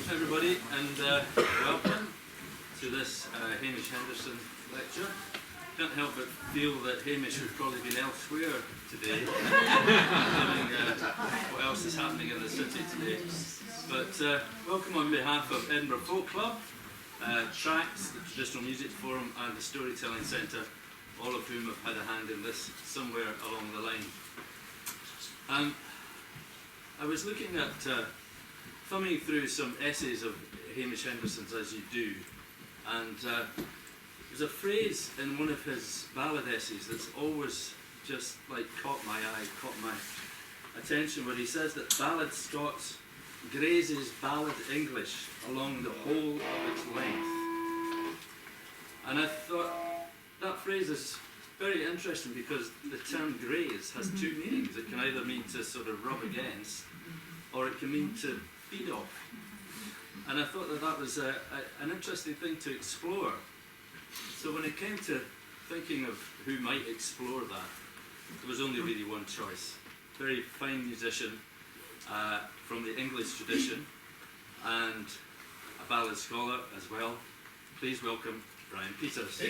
everybody, and welcome to this Hamish Henderson Lecture. Can't help but feel that Hamish would probably been elsewhere today, knowing what else is happening in the city today. But welcome on behalf of Edinburgh Folk Club, Tracts, the Traditional Music Forum, and the Storytelling Centre, all of whom have had a hand in this somewhere along the line. I was looking at, thumbing through some essays of Hamish Henderson's, as you do, and there's a phrase in one of his ballad essays that's always just like caught my eye, caught my attention, where he says that ballad Scots grazes ballad English along the whole of its length. And I thought that phrase is very interesting because the term graze has two meanings. It can either mean to sort of rub against, or it can mean to feed off. And I thought that that was an interesting thing to explore. So when it came to thinking of who might explore that, there was only really one choice. Very fine musician from the English tradition and a ballad scholar as well. Please welcome Brian Peters.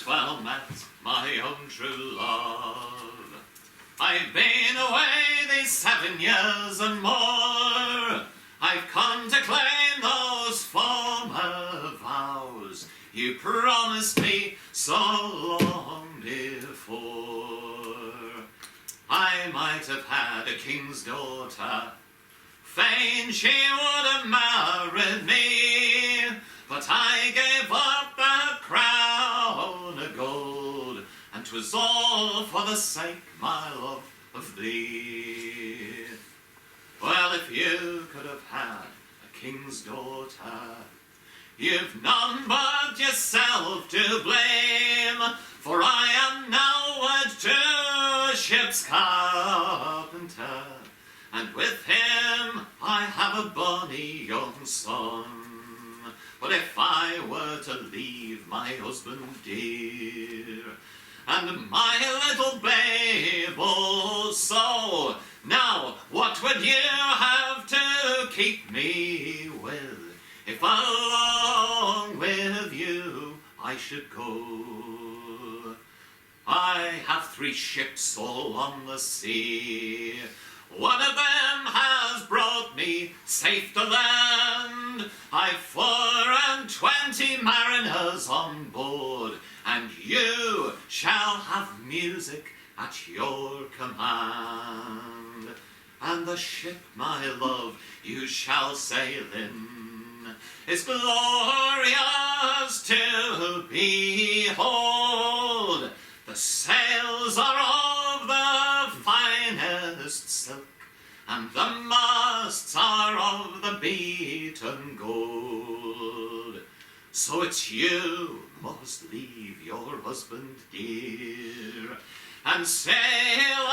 Well met, my own true love. I've been away these 7 years and more. I've come to claim those former vows you promised me so long before. I might have had a king's daughter, fain she would have married me, but I gave up the crown of gold, and 'twas all for the sake, my love, of thee. Well, if you could have had a king's daughter, you've none but yourself to blame, for I am now wed to a ship's carpenter, and with him I have a bonny young son. But if I were to leave my husband dear, and my little babe also, now what would you have to keep me with, if along with you I should go? I have 3 ships all on the sea. One of them has brought me safe to land. I've 24 mariners on board, and you shall have music at your command. And the ship, my love, you shall sail in is glorious to behold. The sails are of the finest silk, and the masts are of the beaten gold. So it's you must leave your husband dear, and sail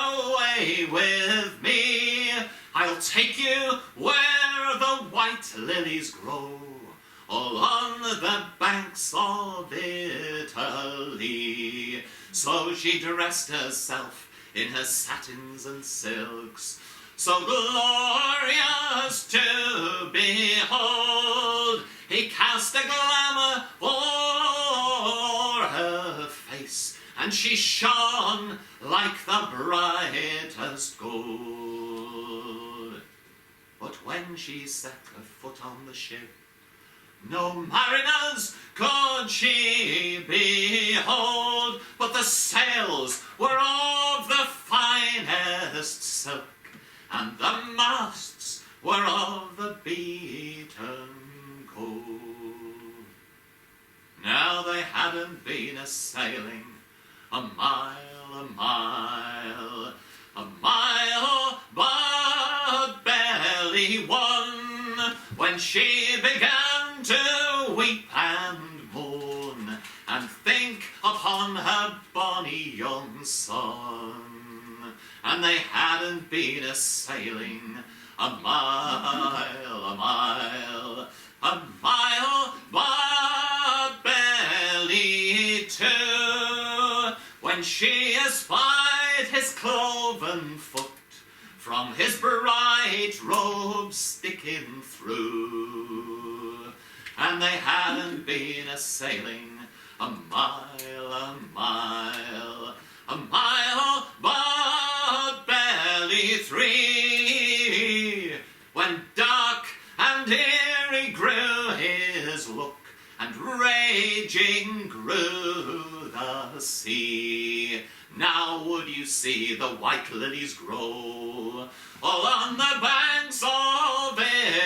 away with me. I'll take you where the white lilies grow, all on the banks of Italy. So she dressed herself in her satins and silks, so glorious to behold. He cast a glamour o'er her face, and she shone like the brightest gold. But when she set her foot on the ship, no mariners could she behold, but the sails were of the finest silk, and the masts were of the beaten gold. Now they hadn't been a-sailing a mile, but barely one, when she began to weep and moan, and think upon her bonny young son. And they hadn't been a-sailing a mile, when she espied his cloven foot from his bright robe sticking through. And they hadn't been a-sailing a mile, but barely 3, when dark and eerie grew his look, and raging grew the sea. Now would you see the white lilies grow all on the banks of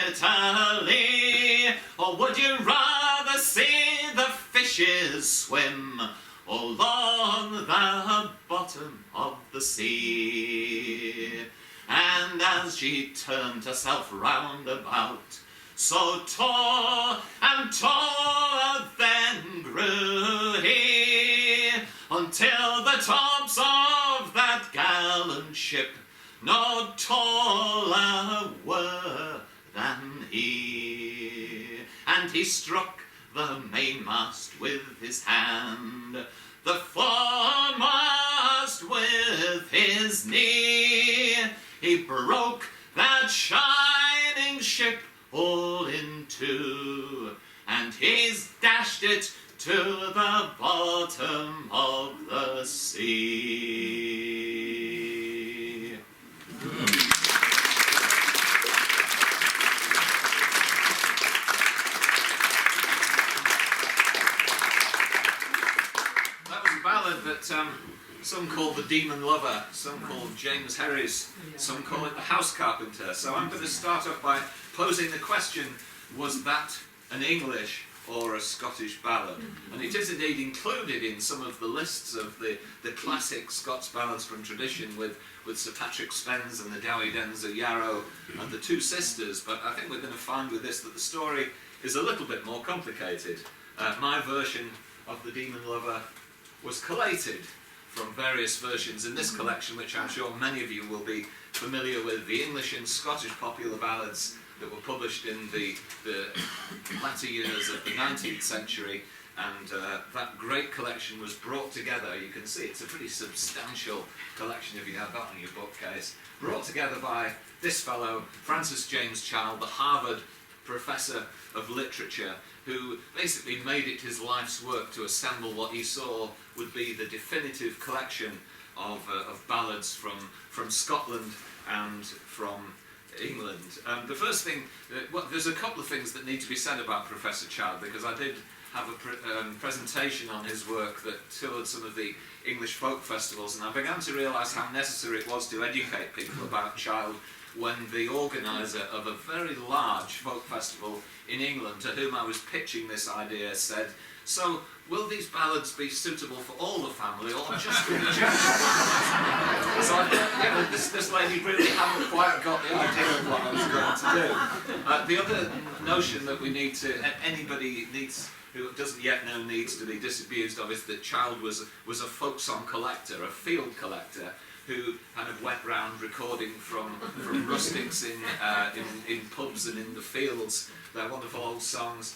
Italy, or would you rather see the fishes swim along the bottom of the sea? And as she turned herself round about, so tall and taller then grew he, until the tops of that gallant ship no taller were than he. And he struck the mainmast with his hand, the foremast with his knee. He broke that shining ship all in two, and he's dashed it to the bottom of the sea. That was a ballad that some call the Demon Lover, some call James Herries, some call it the House Carpenter. So I'm going to start off by posing the question, was that an English or a Scottish ballad? And it is indeed included in some of the lists of the classic Scots ballads from tradition with Sir Patrick Spens and the Dowie Dens of Yarrow and the Two Sisters, but I think we're going to find with this that the story is a little bit more complicated. My version of the Demon Lover was collated from various versions in this collection, which I'm sure many of you will be familiar with, the English and Scottish popular ballads that were published in the latter years of the 19th century, and that great collection was brought together. You can see it's a pretty substantial collection if you have that on your bookcase, brought together by this fellow, Francis James Child, the Harvard professor of literature, who basically made it his life's work to assemble what he saw would be the definitive collection of ballads from Scotland and from England. The first thing, there's a couple of things that need to be said about Professor Child, because I did have a presentation on his work that toured some of the English folk festivals, and I began to realise how necessary it was to educate people about Child when the organiser of a very large folk festival in England, to whom I was pitching this idea, said, "So, will these ballads be suitable for all the family or just for the children?" So I thought, this lady really hadn't quite got the idea of what I was going to do. The other notion that we need to, anybody needs, who doesn't yet know needs to be disabused of, is that Child was a folk song collector, a field collector, who kind of went round recording from rustics in pubs and in the fields their wonderful old songs.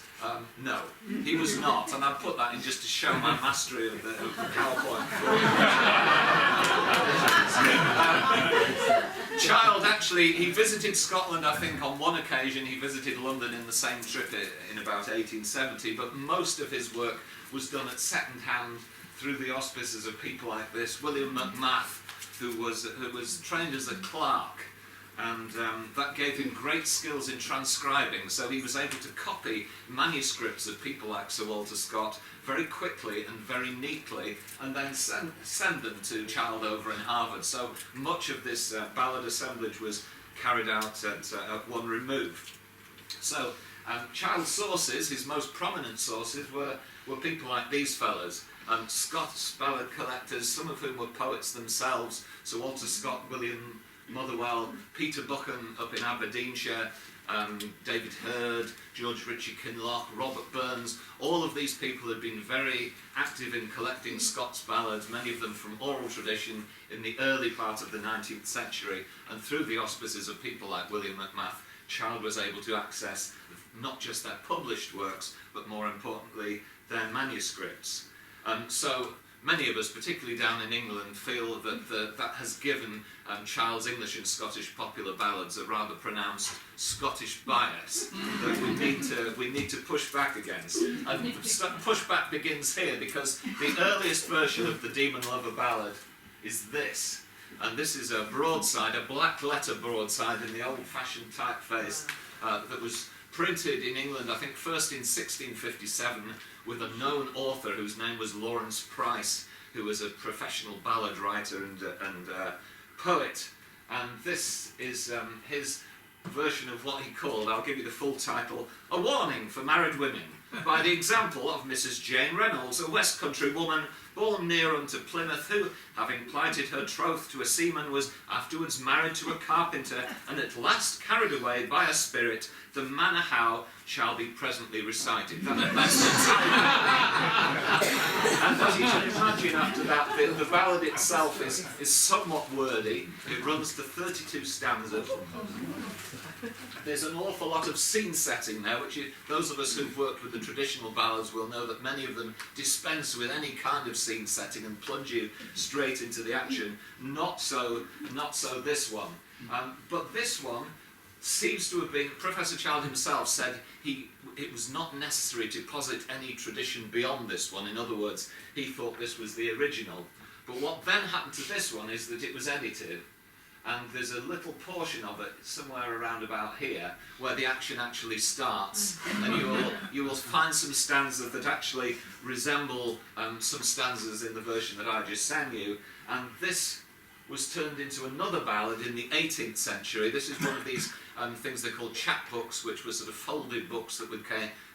No, he was not, and I put that in just to show my mastery of the PowerPoint. Child actually, he visited Scotland, I think, on one occasion. He visited London in the same trip in about 1870, but most of his work was done at second hand through the auspices of people like this. William Macmath, who was trained as a clerk, and that gave him great skills in transcribing, so he was able to copy manuscripts of people like Sir Walter Scott very quickly and very neatly, and then send them to Child over in Harvard. So much of this ballad assemblage was carried out at one remove. So Child's sources, his most prominent sources, were people like these fellows. Scots ballad collectors, some of whom were poets themselves, Sir Walter Scott, William Motherwell, Peter Buchan up in Aberdeenshire, David Hurd, George Ritchie Kinloch, Robert Burns. All of these people had been very active in collecting Scots ballads, many of them from oral tradition in the early part of the 19th century, and through the auspices of people like William Macmath, Child was able to access not just their published works, but more importantly, their manuscripts. So many of us, particularly down in England, feel that that has given Child's English and Scottish popular ballads a rather pronounced Scottish bias that we need to push back against. And pushback begins here, because the earliest version of the Demon Lover ballad is this. And this is a broadside, a black letter broadside in the old-fashioned typeface that was printed in England, I think first in 1657, with a known author whose name was Lawrence Price, who was a professional ballad writer and poet. And this is his version of what he called, I'll give you the full title, A Warning for Married Women, by the example of Mrs. Jane Reynolds, a West Country woman born near unto Plymouth, who, having plighted her troth to a seaman, was afterwards married to a carpenter, and at last carried away by a spirit, the manner how shall be presently recited. That's the title. And as you can imagine, after that, the ballad itself is somewhat wordy. It runs to 32 stanzas. There's an awful lot of scene setting there, which those of us who've worked with the traditional ballads will know that many of them dispense with any kind of scene setting and plunge you straight into the action. Not so this one. But this one seems to have been, Professor Child himself said it was not necessary to posit any tradition beyond this one. In other words, he thought this was the original. But what then happened to this one is that it was edited, and there's a little portion of it somewhere around about here where the action actually starts, and you will find some stanzas that actually resemble some stanzas in the version that I just sang you. And this was turned into another ballad in the 18th century. This is one of these things they call chapbooks, which were sort of folded books that would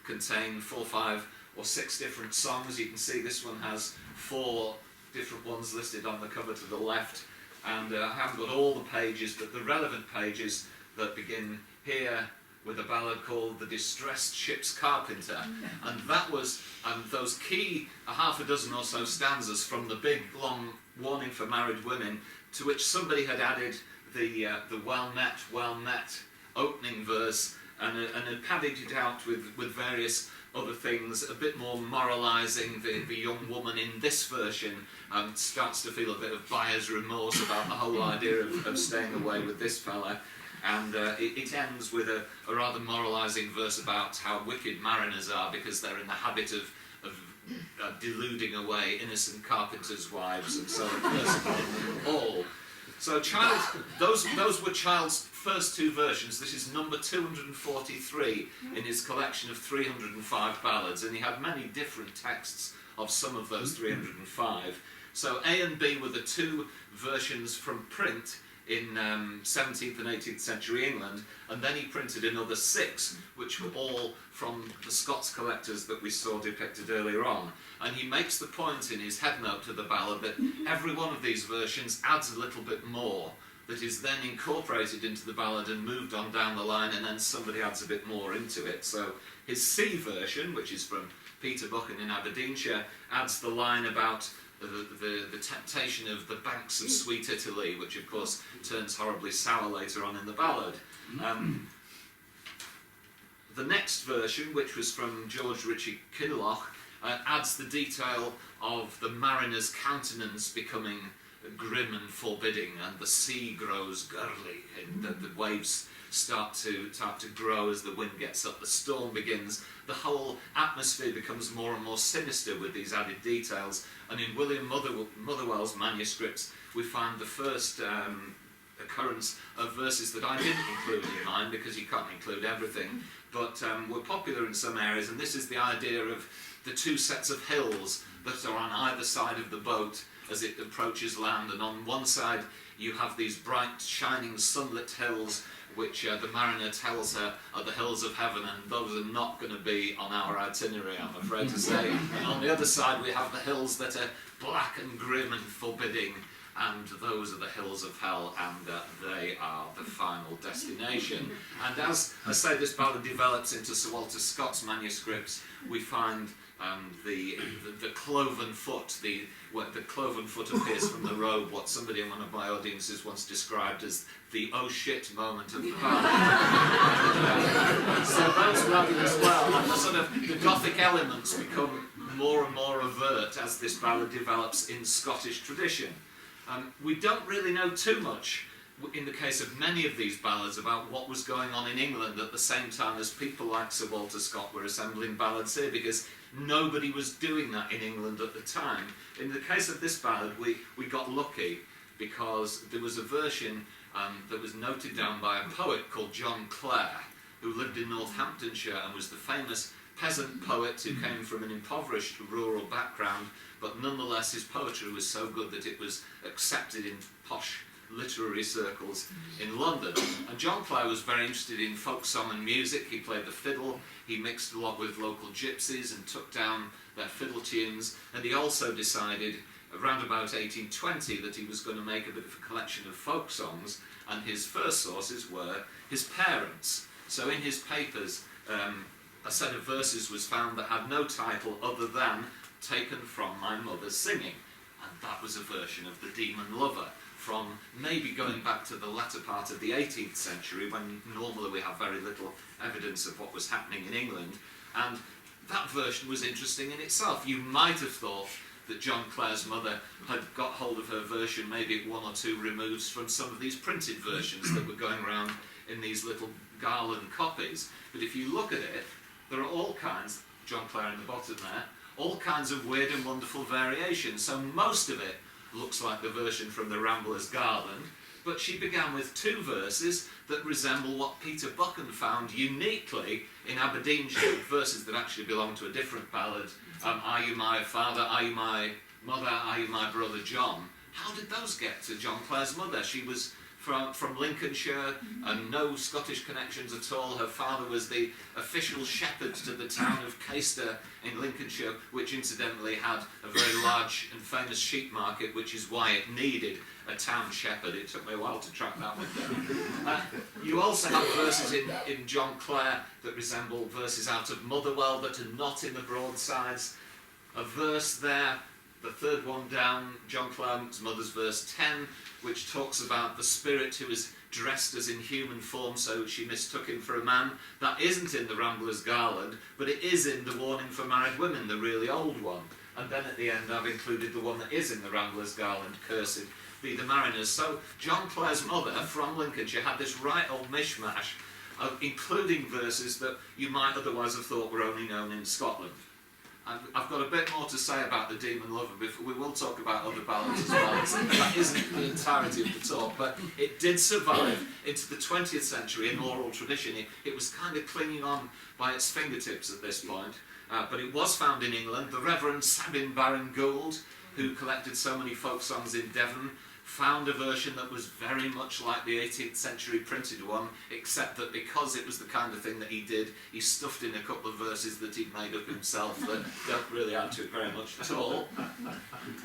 contain 4, 5 or 6 different songs. You can see this one has 4 different ones listed on the cover to the left. And I haven't got all the pages, but the relevant pages that begin here with a ballad called The Distressed Ship's Carpenter. And that was those key half a dozen or so stanzas from the big, long Warning for Married Women, to which somebody had added the well met opening verse, and had padded it out with various other things, a bit more moralising. The young woman in this version starts to feel a bit of buyer's remorse about the whole idea of staying away with this fella. And it ends with a rather moralising verse about how wicked mariners are because they're in the habit of deluding away innocent carpenters' wives and so on. All. So those were Child's first 2 versions. This is number 243 in his collection of 305 ballads, and he had many different texts of some of those 305. So A and B were the 2 versions from print in 17th and 18th century England, and then he printed another 6, which were all from the Scots collectors that we saw depicted earlier on. And he makes the point in his headnote to the ballad that every one of these versions adds a little bit more, that is then incorporated into the ballad and moved on down the line, and then somebody adds a bit more into it. So his C version, which is from Peter Buchan in Aberdeenshire, adds the line about the temptation of the banks of sweet Italy, which of course turns horribly sour later on in the ballad. The next version, which was from George Ritchie Kinloch, adds the detail of the mariner's countenance becoming grim and forbidding, and the sea grows gurly, and the waves start to grow as the wind gets up, the storm begins, the whole atmosphere becomes more and more sinister with these added details. And in William Motherwell's manuscripts we find the first occurrence of verses that I didn't include in mine, because you can't include everything, but were popular in some areas. And this is the idea of the 2 sets of hills that are on either side of the boat as it approaches land, and on one side you have these bright shining sunlit hills which the mariner tells her are the hills of heaven, and those are not going to be on our itinerary, I'm afraid to say. And on the other side we have the hills that are black and grim and forbidding, and those are the hills of hell, and they are the final destination. And as I say, this ballad develops into Sir Walter Scott's manuscripts. We find the cloven foot, the cloven foot appears from the robe, what somebody in one of my audiences once described as the oh shit moment of the ballad. So those are added as well, and the Gothic elements become more and more overt as this ballad develops in Scottish tradition. We don't really know too much in the case of many of these ballads about what was going on in England at the same time as people like Sir Walter Scott were assembling ballads here, because nobody was doing that in England at the time. In the case of this ballad, we got lucky because there was a version that was noted down by a poet called John Clare, who lived in Northamptonshire and was the famous peasant poet who came from an impoverished rural background, but nonetheless his poetry was so good that it was accepted in posh literary circles in London. And John Clare was very interested in folk song and music. He played the fiddle, he mixed a lot with local gypsies and took down their fiddle tunes, and he also decided around about 1820 that he was going to make a bit of a collection of folk songs, and his first sources were his parents. So in his papers, a set of verses was found that had no title other than "Taken from my mother's singing," and that was a version of The Demon Lover, from maybe going back to the latter part of the 18th century, when normally we have very little evidence of what was happening in England. And that version was interesting in itself. You might have thought that John Clare's mother had got hold of her version maybe at one or two removes from some of these printed versions that were going around in these little garland copies. But if you look at it, there are all kinds, John Clare in the bottom there, all kinds of weird and wonderful variations. So most of it looks like the version from the Rambler's Garland, but she began with two verses that resemble what Peter Buchan found uniquely in Aberdeenshire, verses that actually belong to a different ballad. Are you my father? Are you my mother? Are you my brother John? How did those get to John Clare's mother? She was from Lincolnshire and no Scottish connections at all. Her father was the official shepherd to the town of Caister in Lincolnshire, which incidentally had a very large and famous sheep market, which is why it needed a town shepherd. It took me a while to track that one down. You also have verses in John Clare that resemble verses out of Motherwell that are not in the broadsides. A verse there, the third one down, John Clare's mother's verse 10, which talks about the spirit who is dressed as in human form, so she mistook him for a man. That isn't in the Rambler's Garland, but it is in the Warning for Married Women, the really old one. And then at the end I've included the one that is in the Rambler's Garland, Cursed be the Mariners. So John Clare's mother from Lincolnshire had this right old mishmash, including verses that you might otherwise have thought were only known in Scotland. I've got a bit more to say about The Demon Lover. We will talk about other ballads as well. That isn't the entirety of the talk, but it did survive into the 20th century in oral tradition. It was kind of clinging on by its fingertips at this point, but it was found in England. The Reverend Sabin Baron Gould, who collected so many folk songs in Devon, found a version that was very much like the 18th century printed one, except that because it was the kind of thing that he did, he stuffed in a couple of verses that he'd made up himself that don't really add to it very much at all.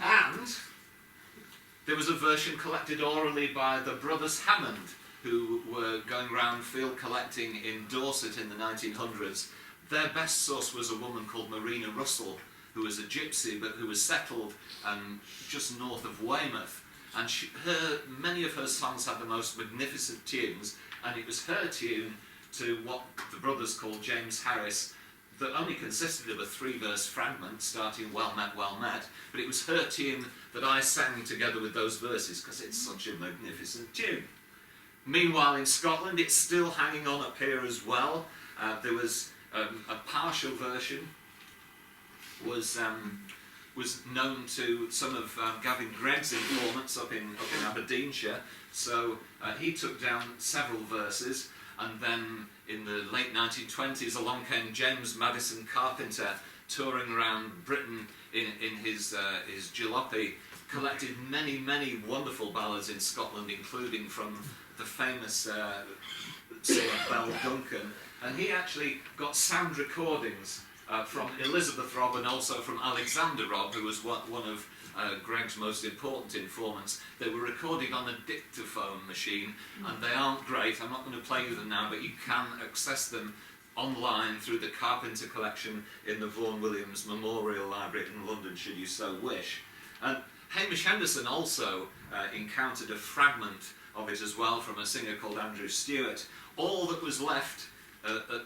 And there was a version collected orally by the brothers Hammond, who were going round field collecting in Dorset in the 1900s. Their best source was a woman called Marina Russell, who was a gypsy but who was settled just north of Weymouth. And many of her songs had the most magnificent tunes, and it was her tune to what the brothers called James Harris, that only consisted of a 3-verse fragment starting "Well met, well met," but it was her tune that I sang together with those verses because it's such a magnificent tune. Meanwhile in Scotland it's still hanging on up here as well. There was a partial version was known to some of Gavin Gregg's informants up in Aberdeenshire. So he took down several verses, and then in the late 1920s along came James Madison Carpenter, touring around Britain in his jalopy, collected many, many wonderful ballads in Scotland, including from the famous singer Belle Duncan, and he actually got sound recordings from Elizabeth Robb and also from Alexander Robb, who was one of Gregg's most important informants. They were recording on a dictaphone machine, and they aren't great. I'm not going to play you them now, but you can access them online through the Carpenter collection in the Vaughan Williams Memorial Library in London, should you so wish. And Hamish Henderson also encountered a fragment of it as well from a singer called Andrew Stewart. All that was left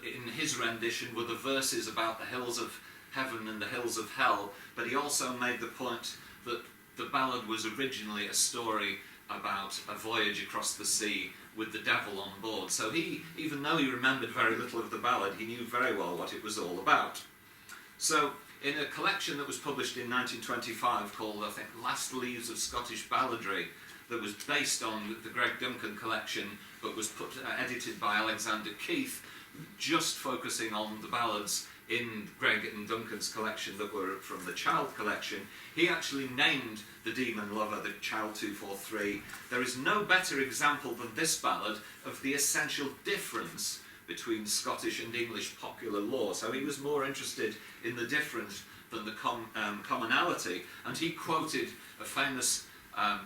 in his rendition were the verses about the hills of heaven and the hills of hell, but he also made the point that the ballad was originally a story about a voyage across the sea with the devil on board. So he, even though he remembered very little of the ballad, he knew very well what it was all about. So in a collection that was published in 1925 called, I think, Last Leaves of Scottish Balladry, that was based on the Greg Duncan collection, but was edited by Alexander Keith, just focusing on the ballads in Greg and Duncan's collection that were from the Child collection, he actually named the Demon Lover, the Child 243. There is no better example than this ballad of the essential difference between Scottish and English popular lore. So he was more interested in the difference than the commonality, and he quoted a famous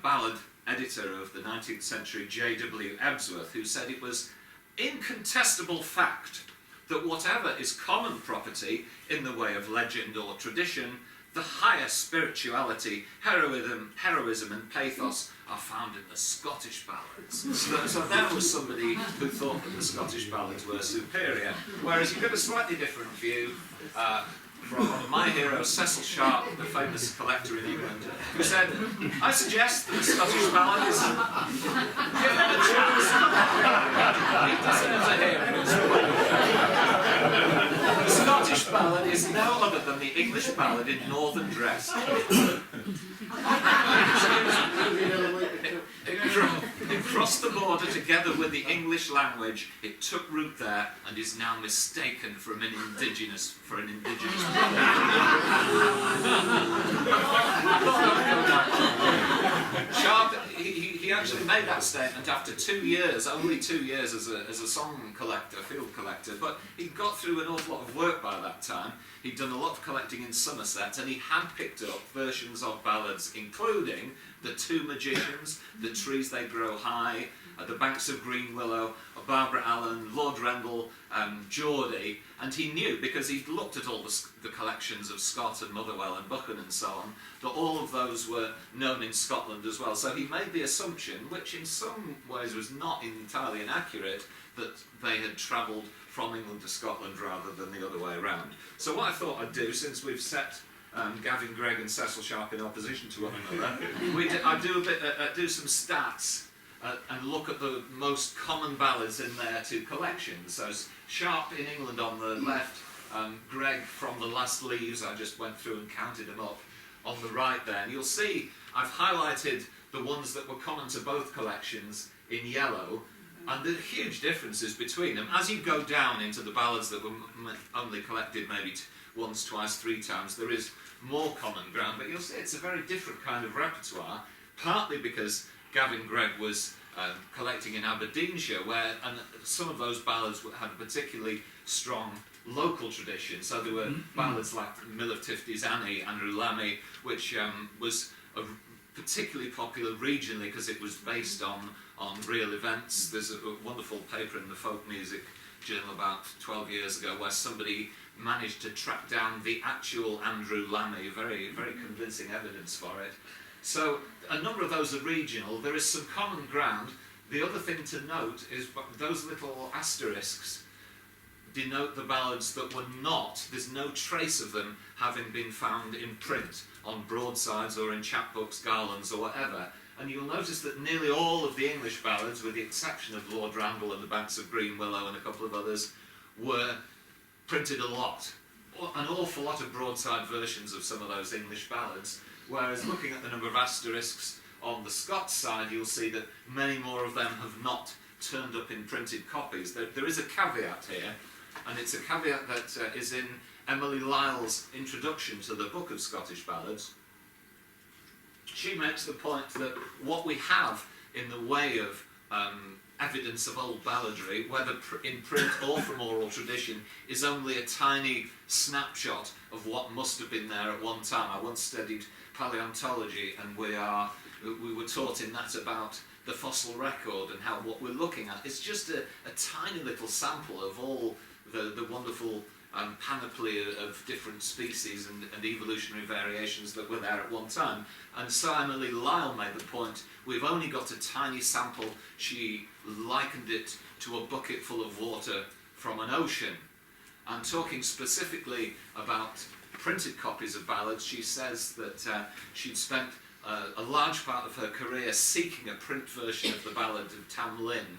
ballad editor of the 19th century, J.W. Ebsworth, who said it was incontestable fact that whatever is common property in the way of legend or tradition, the higher spirituality, heroism and pathos are found in the Scottish ballads. So there was somebody who thought that the Scottish ballads were superior. Whereas you get a slightly different view from my hero Cecil Sharp, the famous collector in England, who said, I suggest that the Scottish ballad is given a chance. The Scottish ballad is no other than the English ballad in northern dress. It crossed the border together with the English language. It took root there and is now mistaken for an indigenous Sharp, he actually made that statement after 2 years, only 2 years as a song collector, field collector, but he got through an awful lot of work by that time. He'd done a lot of collecting in Somerset, and he had picked up versions of ballads, including The Two Magicians, The Trees They Grow High, The Banks of Green Willow, Barbara Allen, Lord Rendell, Geordie, and he knew, because he'd looked at all the collections of Scott and Motherwell and Buchan and so on, that all of those were known in Scotland as well. So he made the assumption, which in some ways was not entirely inaccurate, that they had travelled from England to Scotland rather than the other way around. So what I thought I'd do, since we've set Gavin Gregg and Cecil Sharp in opposition to one another, I do some stats and look at the most common ballads in their two collections. So Sharp in England on the left, Gregg from the Last Leaves, I just went through and counted them up on the right there. And you'll see I've highlighted the ones that were common to both collections in yellow, and the huge differences between them. As you go down into the ballads that were only collected maybe once, twice, 3 times, there is more common ground, but you'll see it's a very different kind of repertoire, partly because Gavin Gregg was collecting in Aberdeenshire, and some of those ballads had a particularly strong local tradition. So there were ballads like Mill of Tifty's Annie, Andrew Lammy, which was particularly popular regionally because it was based on real events. There's a wonderful paper in the Folk Music Journal about 12 years ago where somebody managed to track down the actual Andrew Lammy, very, very convincing evidence for it. So a number of those are regional. There is some common ground. The other thing to note is those little asterisks denote the ballads that were not, there's no trace of them having been found in print on broadsides or in chapbooks, garlands or whatever. And you'll notice that nearly all of the English ballads, with the exception of Lord Randall and the Banks of Green Willow and a couple of others, were printed a lot. An awful lot of broadside versions of some of those English ballads, whereas looking at the number of asterisks on the Scots side, you'll see that many more of them have not turned up in printed copies. There is a caveat here, and it's a caveat that is in Emily Lyle's introduction to the Book of Scottish Ballads. She makes the point that what we have in the way of evidence of old balladry, whether in print or from oral tradition, is only a tiny snapshot of what must have been there at one time. I once studied paleontology, and we were taught in that about the fossil record and how what we're looking at is just a tiny little sample of all the wonderful panoply of different species and evolutionary variations that were there at one time. And so Emily Lyle made the point, we've only got a tiny sample. She likened it to a bucket full of water from an ocean. And talking specifically about printed copies of ballads. She says that she'd spent a large part of her career seeking a print version of the ballad of Tam Lin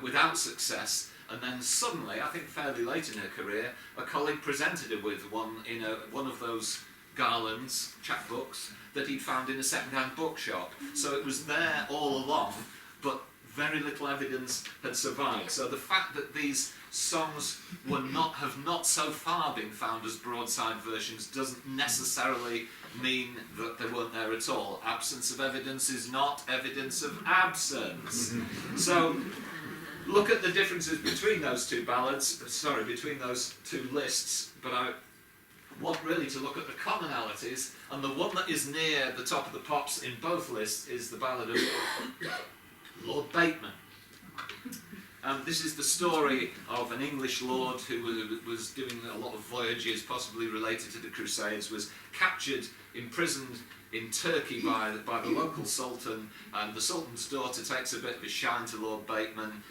without success, and then suddenly, I think fairly late in her career, a colleague presented her with one in one of those Garlands, chapbooks, that he'd found in a second-hand bookshop. So it was there all along, but very little evidence had survived. So the fact that these songs have not so far been found as broadside versions doesn't necessarily mean that they weren't there at all. Absence of evidence is not evidence of absence. So look at the differences between those two between those two lists, but I want really to look at the commonalities, and the one that is near the top of the pops in both lists is the ballad of Lord Bateman. This is the story of an English lord who was doing a lot of voyages, possibly related to the Crusades, was captured, imprisoned in Turkey by the local sultan, and the sultan's daughter takes a bit of a shine to Lord Bateman,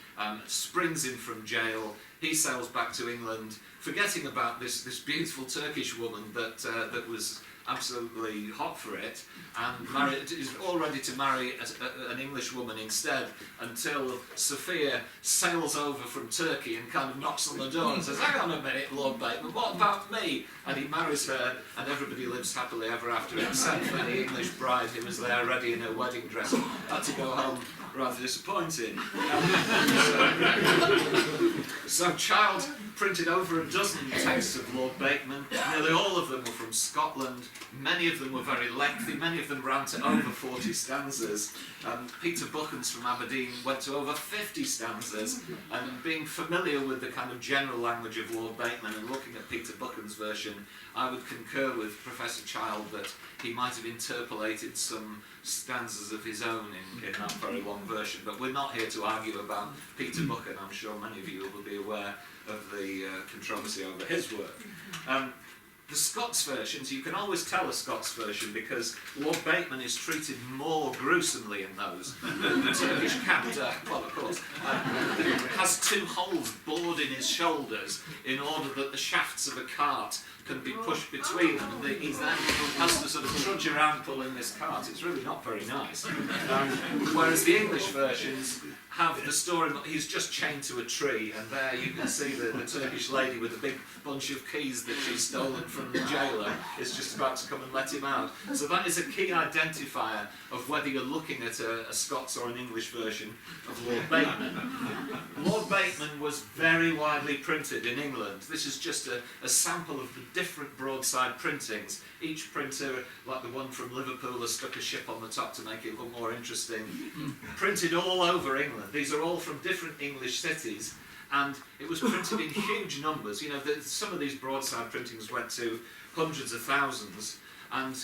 springs in from jail. He sails back to England, forgetting about this beautiful Turkish woman that was absolutely hot for it, and is all ready to marry an English woman instead, until Sophia sails over from Turkey and kind of knocks on the door and says, "Hang on a minute, Lord Bateman, what about me?" And he marries her, and everybody lives happily ever after, except for the English bride who was there ready in her wedding dress, had to go home rather disappointed. So Child printed over a dozen texts of Lord Bateman. Nearly all of them were from Scotland. Many of them were very lengthy. Many of them ran to over 40 stanzas. Peter Buckens from Aberdeen went to over 50 stanzas. And being familiar with the kind of general language of Lord Bateman and looking at Peter Buckens' version, I would concur with Professor Child that he might have interpolated some stanzas of his own in that very long version. But we're not here to argue about Peter Bucken. I'm sure many of you will be aware of the controversy over his work. The Scots versions, you can always tell a Scots version because Lord Bateman is treated more gruesomely in those. The Turkish captor, well of course, has 2 holes bored in his shoulders in order that the shafts of a cart can be pushed between them, and he then has to sort of trudge around pulling this cart. It's really not very nice. Whereas the English versions have the story, he's just chained to a tree, and there you can see the Turkish lady with a big bunch of keys that she's stolen from the jailer is just about to come and let him out. So that is a key identifier of whether you're looking at a Scots or an English version of Lord Bateman. Lord Bateman was very widely printed in England. This is just a sample of the different broadside printings. Each printer, like the one from Liverpool, has stuck a ship on the top to make it look more interesting. Printed all over England. These are all from different English cities, and it was printed in huge numbers. You know, some of these broadside printings went to hundreds of thousands, and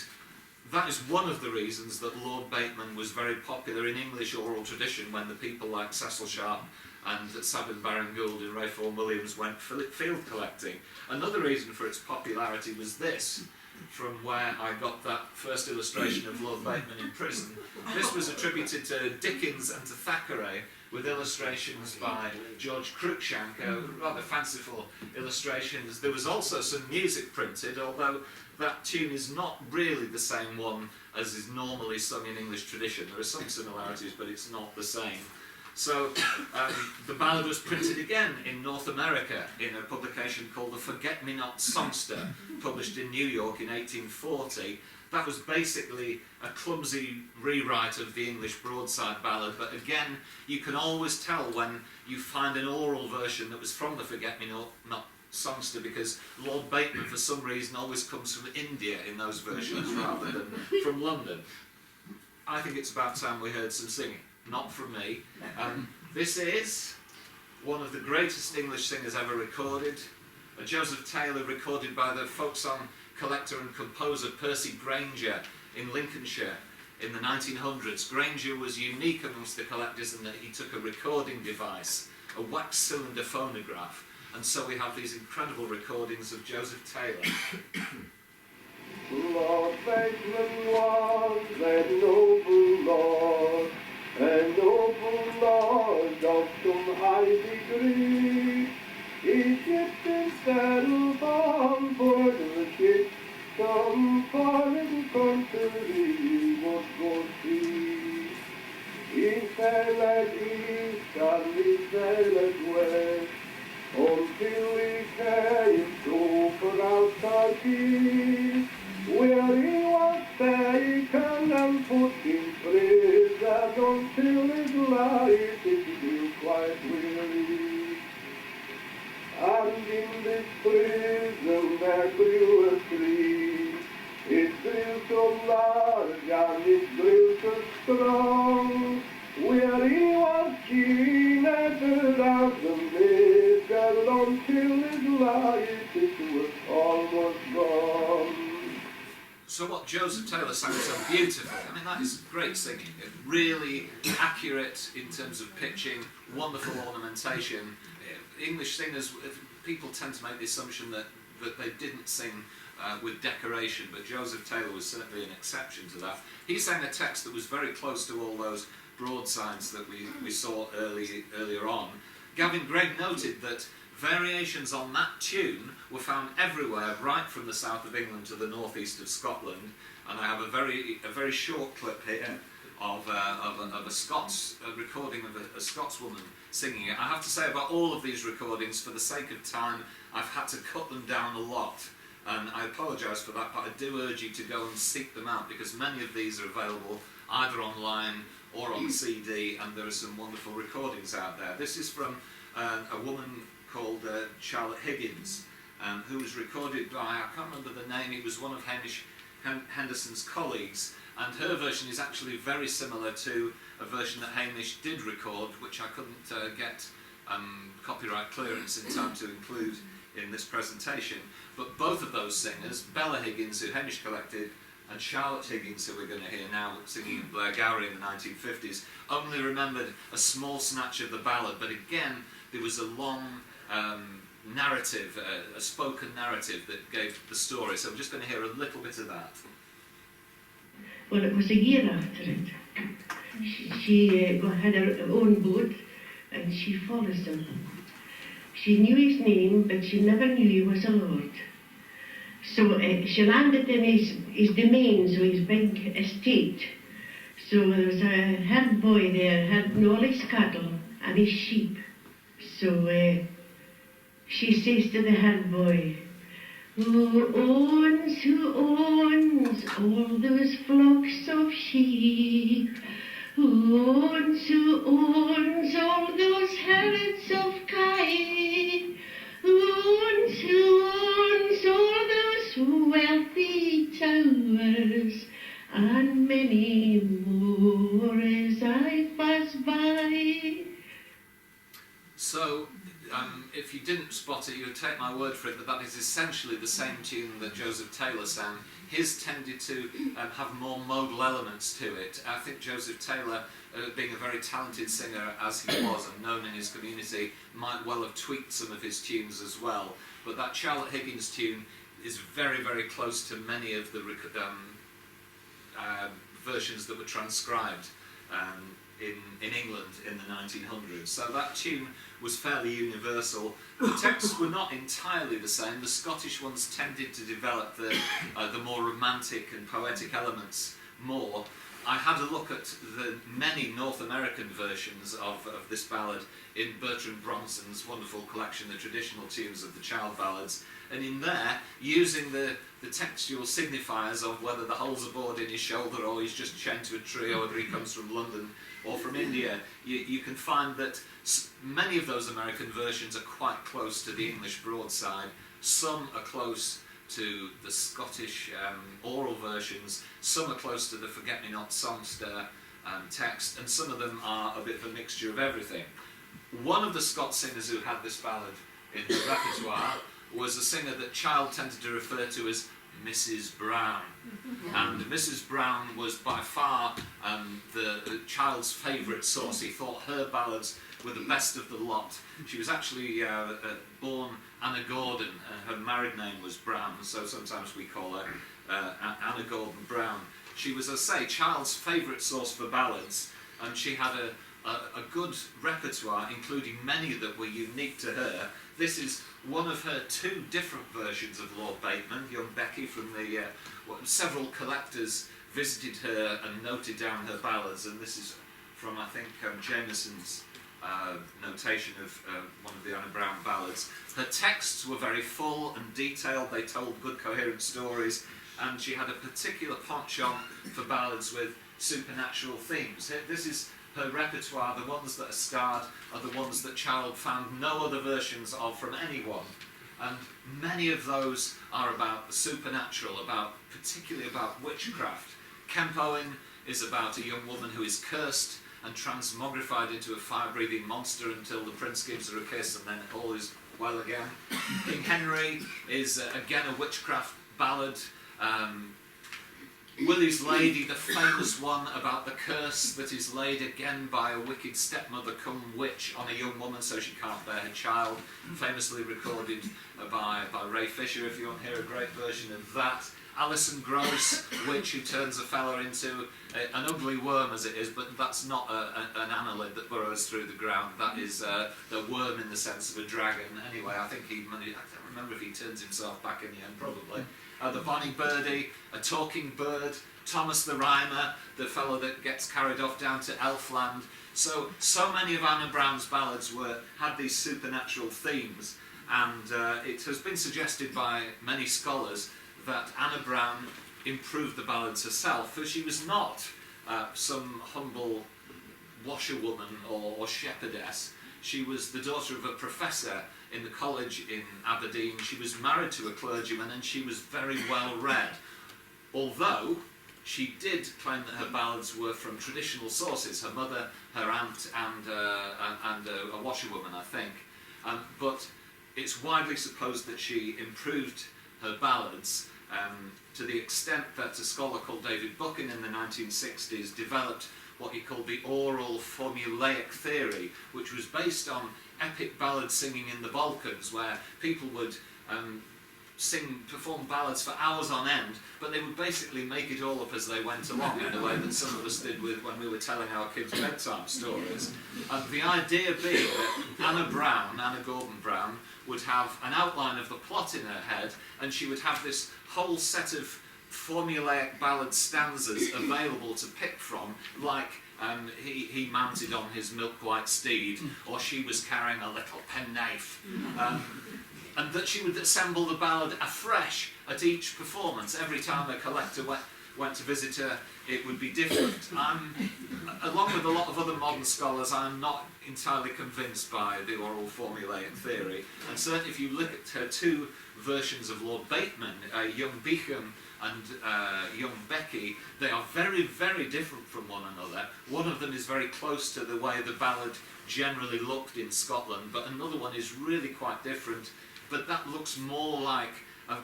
that is one of the reasons that Lord Bateman was very popular in English oral tradition when the people like Cecil Sharp and Sabin Baring Gould and Ray Vaughan Williams went field collecting. Another reason for its popularity was this, from where I got that first illustration of Lord Bateman in prison. This was attributed to Dickens and to Thackeray, with illustrations by George Cruikshank, rather fanciful illustrations. There was also some music printed, although that tune is not really the same one as is normally sung in English tradition. There are some similarities, but it's not the same. So the ballad was printed again in North America in a publication called The Forget-Me-Not Songster, published in New York in 1840. That was basically a clumsy rewrite of the English broadside ballad, but again, you can always tell when you find an oral version that was from the Forget-Me-Not Songster, because Lord Bateman, for some reason, always comes from India in those versions rather than from London. I think it's about time we heard some singing. Not from me. This is one of the greatest English singers ever recorded. A Joseph Taylor recorded by the folk song collector and composer Percy Grainger in Lincolnshire in the 1900s. Grainger was unique amongst the collectors in that he took a recording device, a wax cylinder phonograph, and so we have these incredible recordings of Joseph Taylor. Lord Bateman was that noble lord, a noble lord of some high degree. He tipped instead of on board of a ship some foreign country would go see. He sailed east and he sailed west, until he came to Gibraltar, where he was taken and put in prison until his life it grew quite weary. And in this prison there grew a tree. It grew so large and it grew so strong, where he was keened out the middle until his life it was almost gone. So what Joseph Taylor sang so beautifully, I mean that is great singing, really accurate in terms of pitching, wonderful ornamentation. English singers, people tend to make the assumption that they didn't sing with decoration, but Joseph Taylor was certainly an exception to that. He sang a text that was very close to all those broadsides that we saw earlier on. Gavin Gregg noted that variations on that tune were found everywhere, right from the south of England to the northeast of Scotland, and I have a very short clip here of a Scots recording of a Scotswoman singing it. I have to say about all of these recordings, for the sake of time, I've had to cut them down a lot, and I apologise for that, but I do urge you to go and seek them out, because many of these are available either online or on CD, and there are some wonderful recordings out there. This is from a woman called Charlotte Higgins, who was recorded by, I can't remember the name, it was one of Hamish Henderson's colleagues, and her version is actually very similar to a version that Hamish did record, which I couldn't get copyright clearance in time to include in this presentation. But both of those singers, Bella Higgins, who Hamish collected, and Charlotte Higgins, who we're going to hear now singing in Blairgowrie in the 1950s, only remembered a small snatch of the ballad, but again there was a long narrative, a spoken narrative that gave the story. So I'm just going to hear a little bit of that. Well, it was a year after it. She had her own boat and she followed him. She knew his name, but she never knew he was a lord. So she landed in his domains, or his big estate. So there was a herd boy there, herding all his cattle and his sheep. So she says to the herd boy, who owns all those flocks of sheep? Who owns all those herds of kine? Who owns all those wealthy towers? And many more as I pass by. So, if you didn't spot it, you would take my word for it that is essentially the same tune that Joseph Taylor sang. His tended to have more modal elements to it. I think Joseph Taylor, being a very talented singer as he was and known in his community, might well have tweaked some of his tunes as well. But that Charlotte Higgins tune is very, very close to many of the versions that were transcribed in England in the 1900s. So that tune was fairly universal. The texts were not entirely the same. The Scottish ones tended to develop the more romantic and poetic elements more. I had a look at the many North American versions of this ballad in Bertrand Bronson's wonderful collection, The Traditional Tunes of the Child Ballads, and in there, using the textual signifiers of whether the hole's a board in his shoulder or he's just chained to a tree or whether he comes from London or from India, you can find that many of those American versions are quite close to the English broadside. Some are close to the Scottish oral versions, some are close to the Forget-Me-Not songster text, and some of them are a bit of a mixture of everything. One of the Scots singers who had this ballad in the repertoire was a singer that Child tended to refer to as Mrs. Brown. And Mrs. Brown was by far the Child's favourite source. He thought her ballads were the best of the lot. She was actually born Anna Gordon, and her married name was Brown, so sometimes we call her Anna Gordon Brown. She was, as I say, Child's favourite source for ballads, and she had a good repertoire, including many that were unique to her. This is one of her two different versions of Lord Bateman, young Becky, from the several collectors visited her and noted down her ballads, and this is from, I think, Jameson's notation of one of the Anna Brown ballads. Her texts were very full and detailed, they told good coherent stories, and she had a particular penchant for ballads with supernatural themes. This is her repertoire. The ones that are starred are the ones that Child found no other versions of from anyone, and many of those are about the supernatural, particularly about witchcraft. Kempoing is about a young woman who is cursed and transmogrified into a fire-breathing monster until the prince gives her a kiss and then all is well again. King Henry is again a witchcraft ballad. Willie's Lady, the famous one about the curse that is laid again by a wicked stepmother come witch on a young woman so she can't bear her child, famously recorded by Ray Fisher, if you want to hear a great version of that. Alison Gross, witch who turns a fella into an ugly worm as it is, but that's not an annelid that burrows through the ground. That is the worm in the sense of a dragon. Anyway, I think I don't remember if he turns himself back in the end, probably. The Bonnie Birdie, a talking bird, Thomas the Rhymer, the fellow that gets carried off down to Elfland. So many of Anna Brown's ballads had these supernatural themes, and it has been suggested by many scholars that Anna Brown improved the ballads herself, for she was not some humble washerwoman or shepherdess. She was the daughter of a professor in the college in Aberdeen. She was married to a clergyman and she was very well read. Although she did claim that her ballads were from traditional sources, her mother, her aunt and a washerwoman, I think. But it's widely supposed that she improved her ballads to the extent that a scholar called David Buchan in the 1960s developed what he called the oral formulaic theory, which was based on epic ballad singing in the Balkans, where people would perform ballads for hours on end, but they would basically make it all up as they went along, in the way that some of us did when we were telling our kids bedtime stories. The idea being that Anna Gordon Brown, would have an outline of the plot in her head, and she would have this whole set of formulaic ballad stanzas available to pick from, like he mounted on his milk-white steed, or she was carrying a little penknife, and that she would assemble the ballad afresh at each performance. Every time a collector went to visit her, it would be different. Along with a lot of other modern scholars, I'm not entirely convinced by the oral formulaic theory, and certainly if you look at her two versions of Lord Bateman, young Beecham and young Becky, they are very, very different from one another. One of them is very close to the way the ballad generally looked in Scotland, but another one is really quite different, but that looks more like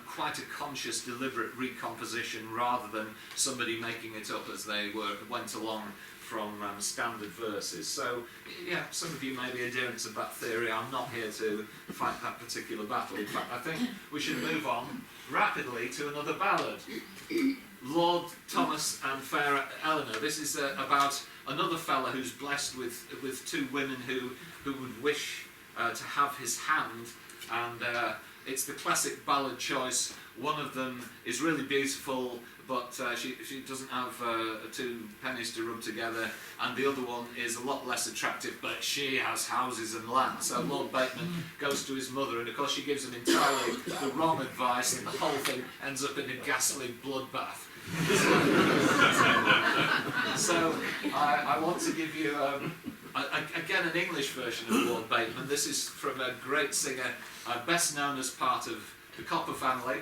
quite a conscious, deliberate recomposition rather than somebody making it up as they went along from standard verses. So, yeah, some of you may be adherents of that theory. I'm not here to fight that particular battle. In fact, I think we should move on rapidly to another ballad. Lord Thomas and Fair Eleanor. This is about another fella who's blessed with two women who would wish to have his hand, and it's the classic ballad choice. One of them is really beautiful, but she doesn't have 2 pennies to rub together, and the other one is a lot less attractive, but she has houses and land. So Lord Bateman goes to his mother, and of course she gives him entirely the wrong advice, and the whole thing ends up in a ghastly bloodbath. So I want to give you again an English version of Lord Bateman. This is from a great singer, best known as part of the Copper family.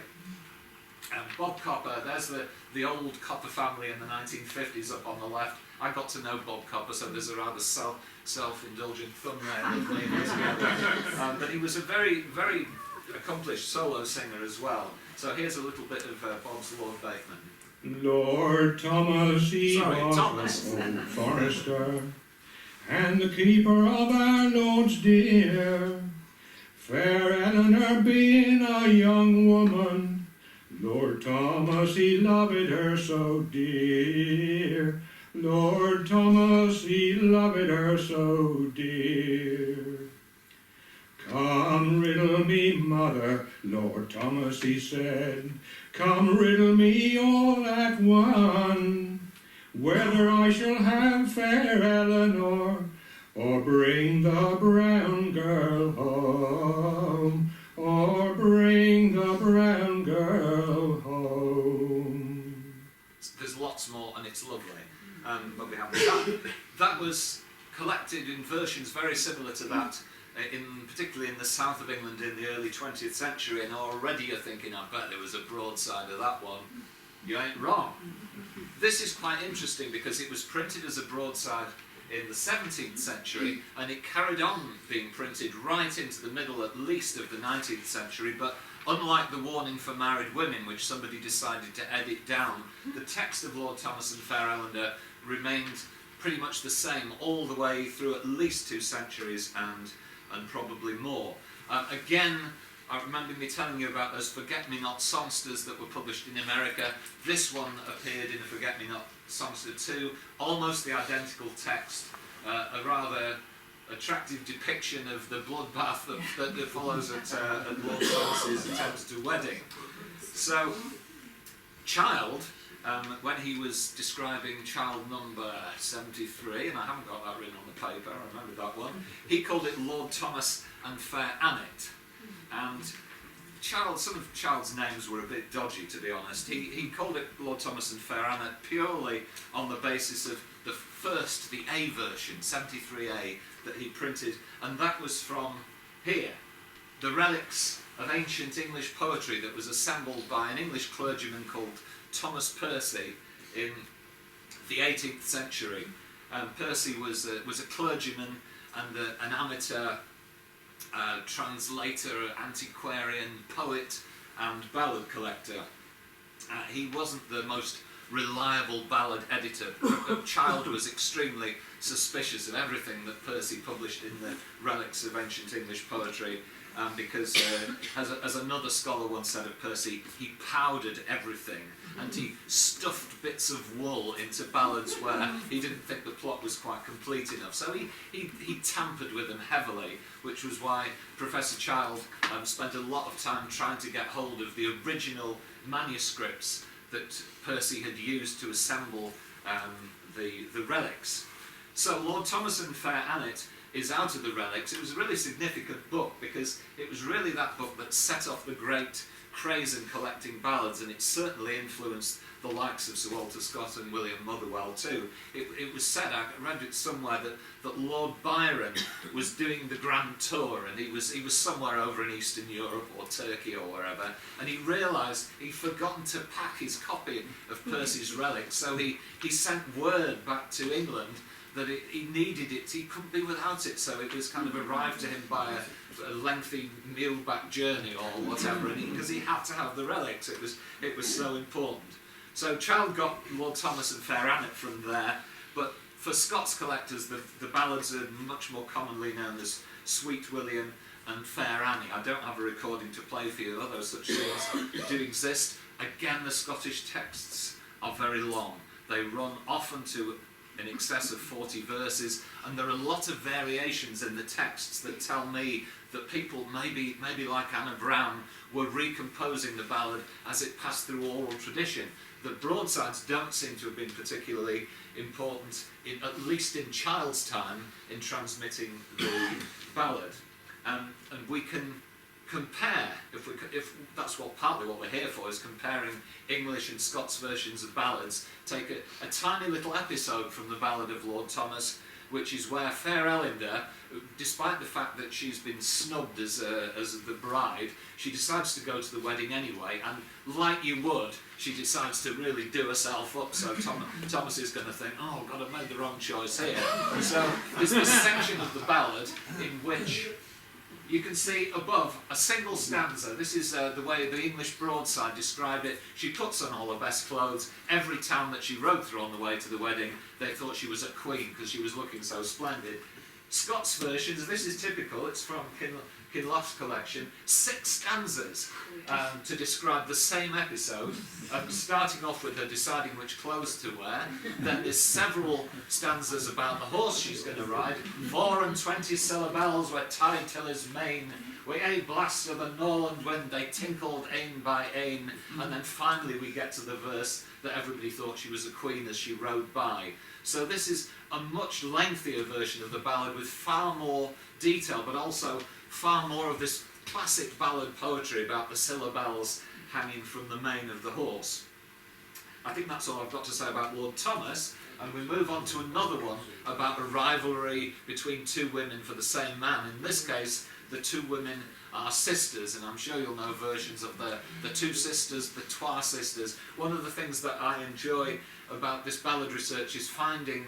Bob Copper, there's the old Copper family in the 1950s up on the left. I got to know Bob Copper, so there's a rather self-indulgent thumbnail of me together. But he was a very, very accomplished solo singer as well. So here's a little bit of Bob's Lord Bateman. Lord Thomas, he Thomas. was old forester, and the keeper of our Lord's deer. Fair Eleanor being a young woman, Lord Thomas, he loved her so dear. Lord Thomas, he loved her so dear. Come riddle me, mother, Lord Thomas, he said, come riddle me all at one, whether I shall have fair Eleanor, or bring the brown girl home, or bring the brown girl home. There's lots more, and it's lovely, but we haven't done. That was collected in versions very similar to that, particularly in the south of England in the early 20th century, and already you're thinking, I bet there was a broadside of that one. You ain't wrong. This is quite interesting because it was printed as a broadside in the 17th century, and it carried on being printed right into the middle, at least, of the 19th century, but unlike the warning for married women, which somebody decided to edit down, the text of Lord Thomas and Fair Ellender remained pretty much the same all the way through at least 2 centuries and probably more. Again, I remember me telling you about those forget-me-not songsters that were published in America. This one appeared in a forget-me-not songster too, almost the identical text, a rather attractive depiction of the bloodbath that follows at Lord Thomas's attempts to wedding. So, Child, when he was describing child number 73, and I haven't got that written on the paper, I remember that one, he called it Lord Thomas and Fair Annet. And some of Child's names were a bit dodgy, to be honest. He called it Lord Thomas and Fair Annet purely on the basis of the A version, 73A, that he printed, and that was from here, the relics of ancient English poetry that was assembled by an English clergyman called Thomas Percy in the 18th century. Percy was a clergyman and an amateur translator, antiquarian, poet and ballad collector. He wasn't the most reliable ballad editor. Child was extremely suspicious of everything that Percy published in the relics of ancient English poetry, because, as another scholar once said of Percy, he powdered everything, and he stuffed bits of wool into ballads where he didn't think the plot was quite complete enough. So he tampered with them heavily, which was why Professor Child spent a lot of time trying to get hold of the original manuscripts that Percy had used to assemble the relics. So Lord Thomas and Fair Annet is out of the relics. It was a really significant book because it was really that book that set off the great craze in collecting ballads, and it certainly influenced the likes of Sir Walter Scott and William Motherwell too. It was said, I read it somewhere, that Lord Byron was doing the grand tour, and he was somewhere over in Eastern Europe or Turkey or wherever, and he realised he'd forgotten to pack his copy of Percy's relics, so he sent word back to England that he needed it, he couldn't be without it, so it was kind of arrived to him by a lengthy mule-back journey or whatever, because he had to have the relics, it was so important. So Child got Lord Thomas and Fair Annet from there, but for Scots collectors the ballads are much more commonly known as Sweet William and Fair Annie. I don't have a recording to play for you, although such things do exist. Again, the Scottish texts are very long. They run often to in excess of 40 verses, and there are a lot of variations in the texts that tell me that people, maybe like Anna Brown, were recomposing the ballad as it passed through oral tradition. The broadsides don't seem to have been particularly important, at least in Child's time, in transmitting the ballad. And we can compare, if that's partly what we're here for, is comparing English and Scots versions of ballads. Take a tiny little episode from the Ballad of Lord Thomas, which is where Fair Ellender, despite the fact that she's been snubbed as the bride, she decides to go to the wedding anyway, and like you would, she decides to really do herself up, so Thomas is going to think, oh God, I've made the wrong choice here. So there's this section of the ballad in which you can see above a single stanza. This is the way the English broadside described it. She puts on all her best clothes. Every town that she rode through on the way to the wedding, they thought she was a queen because she was looking so splendid. Scots versions, this is typical, it's from Kinloch's collection, 6 stanzas to describe the same episode, starting off with her deciding which clothes to wear. Then there's several stanzas about the horse she's going to ride. 24 syllables were tied till his mane, with a blast of the Norland wind they tinkled ain by ain. And then finally we get to the verse that everybody thought she was a queen as she rode by. So this is a much lengthier version of the ballad with far more detail, but also far more of this classic ballad poetry about the syllables hanging from the mane of the horse. I think that's all I've got to say about Lord Thomas, and we move on to another one about a rivalry between 2 women for the same man. In this case, the 2 women are sisters, and I'm sure you'll know versions of the 2 sisters, the Trois sisters. One of the things that I enjoy about this ballad research is finding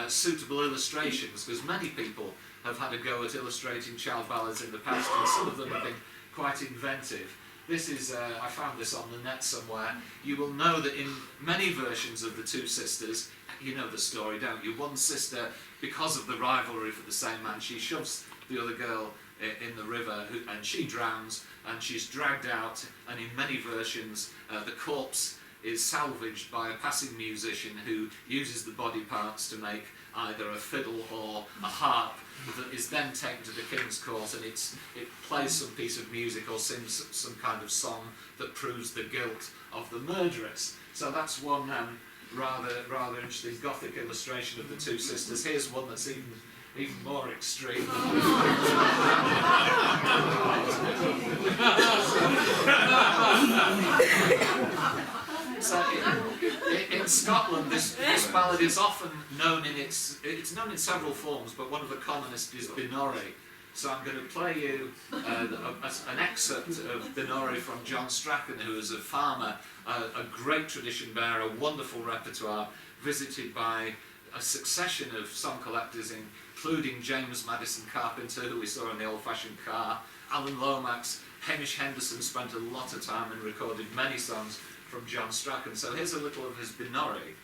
suitable illustrations, because many people have had a go at illustrating child ballads in the past, and some of them have been quite inventive. This is, I found this on the net somewhere. You will know that in many versions of the 2 sisters, you know the story, don't you? One sister, because of the rivalry for the same man, she shoves the other girl in the river, and she drowns, and she's dragged out, and in many versions the corpse is salvaged by a passing musician who uses the body parts to make either a fiddle or a harp that is then taken to the king's court, and it plays some piece of music or sings some kind of song that proves the guilt of the murderess. So that's one rather interesting Gothic illustration of the 2 sisters. Here's one that's even more extreme. So in Scotland, this ballad is often known it's known in several forms, but one of the commonest is Binori. So I'm going to play you an excerpt of Binori from John Strachan, who is a farmer, a great tradition bearer, a wonderful repertoire, visited by a succession of song collectors, including James Madison Carpenter, who we saw in the old-fashioned car, Alan Lomax. Hamish Henderson spent a lot of time and recorded many songs from John Strachan. So here's a little of his Binori.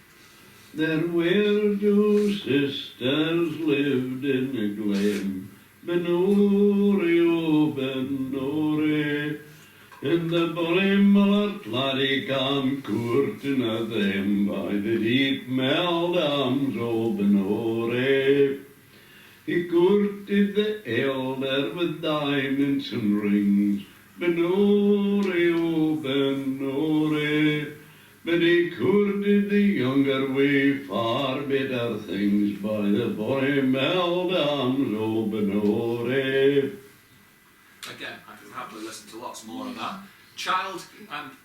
There were 2 sisters lived in a glen, Binori, oh Binori, and the bonny mullet laddie came courting of them by the deep meldams, oh Binori. He courted the elder with diamonds and rings, Binori, oh Binori. But he courted the younger way far better things by the bonny meldams, oh Binori. Again, I could happily listen to lots more of that. Child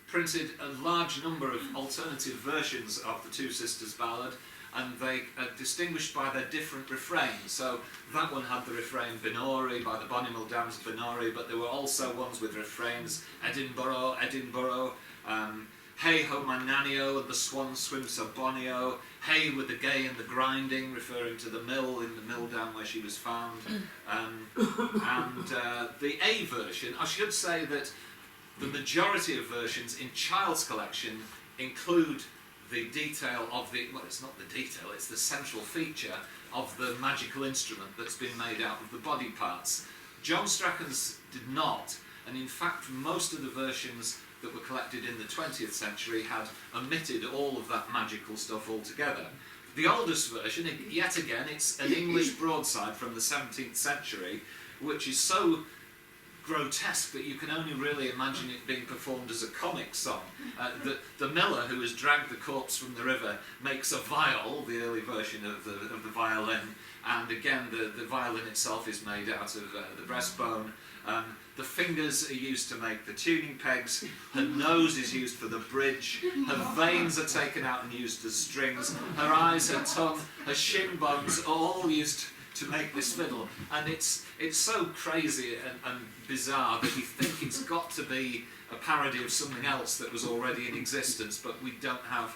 printed a large number of alternative versions of the 2 sisters ballad, and they are distinguished by their different refrains. So that one had the refrain Binori by the Bonnymel Dams Binori, but there were also ones with refrains Edinburgh, Edinburgh, Hey ho my nanny-o, and the swan swims so bonny-o, hey with the gay and the grinding, referring to the mill in the mill down where she was found. The A version, I should say that the majority of versions in Child's collection include the detail of well, it's not the detail, it's the central feature of the magical instrument that's been made out of the body parts. John Strachan's did not, and in fact most of the versions that were collected in the 20th century had omitted all of that magical stuff altogether. The oldest version, yet again, it's an English broadside from the 17th century, which is so grotesque that you can only really imagine it being performed as a comic song. The miller who has dragged the corpse from the river makes a viol, the early version of the violin, and again the violin itself is made out of the breastbone. The fingers are used to make the tuning pegs, her nose is used for the bridge, her veins are taken out and used as strings, her eyes, her tongue, her shin bones are all used to make this fiddle, and it's so crazy and bizarre that you think it's got to be a parody of something else that was already in existence, but we don't have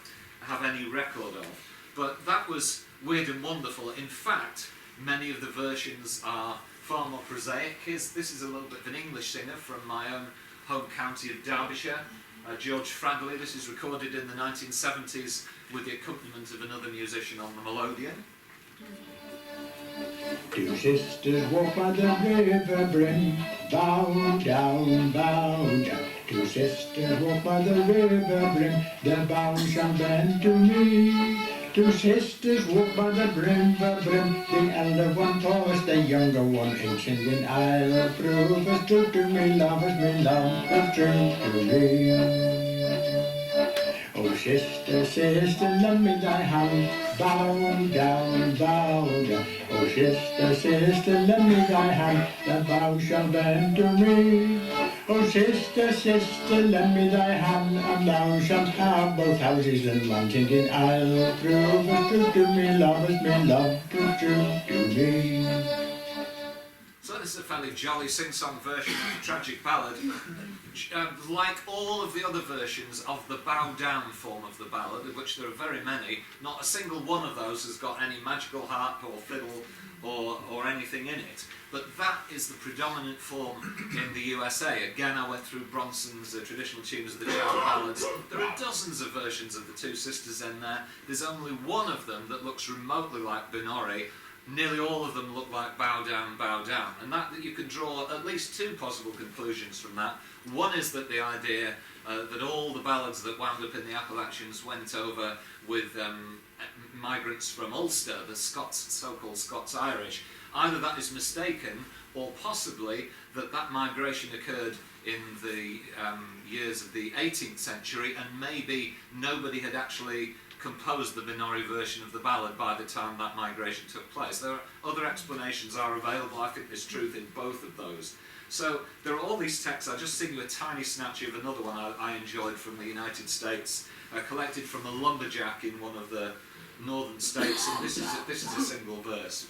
any record of. But that was weird and wonderful. In fact, many of the versions are far more prosaic. This is a little bit of an English singer from my own home county of Derbyshire, George Fradley. This is recorded in the 1970s with the accompaniment of another musician on the melodeon. Two sisters walk by the river brim, bow down, bow down. Two sisters walk by the river brim, the bow shall bend to me. Two sisters walk by the river brim, the elder one paused, the younger one singing, I'll prove as true to me love as true to me. Oh sister, sister, lend me thy hand, bow down, bow down. Oh sister, sister, lend me thy hand, the bow shall bend to me. Oh sister, sister, lend me thy hand, and thou shalt have both houses and land, singing, I'll prove as true to me love as true to me. So this is a fairly jolly sing-song version of the tragic ballad. Like all of the other versions of the bow-down form of the ballad, of which there are very many, not a single one of those has got any magical harp or fiddle or anything in it. But that is the predominant form in the USA. Again, I went through Bronson's traditional tunes of the child ballads. There are dozens of versions of the Two Sisters in there. There's only one of them that looks remotely like Binori. Nearly all of them look like bow down, bow down. And that you can draw at least two possible conclusions from that. One is that the idea that all the ballads that wound up in the Appalachians went over with migrants from Ulster, the Scots, so-called Scots-Irish. Either that is mistaken, or possibly that migration occurred in the years of the 18th century, and maybe nobody had actually composed the Binori version of the ballad by the time that migration took place. There are other explanations are available. I think there's truth in both of those. So there are all these texts. I'll just sing you a tiny snatch of another one I enjoyed from the United States, collected from a lumberjack in one of the northern states, and this is a single verse.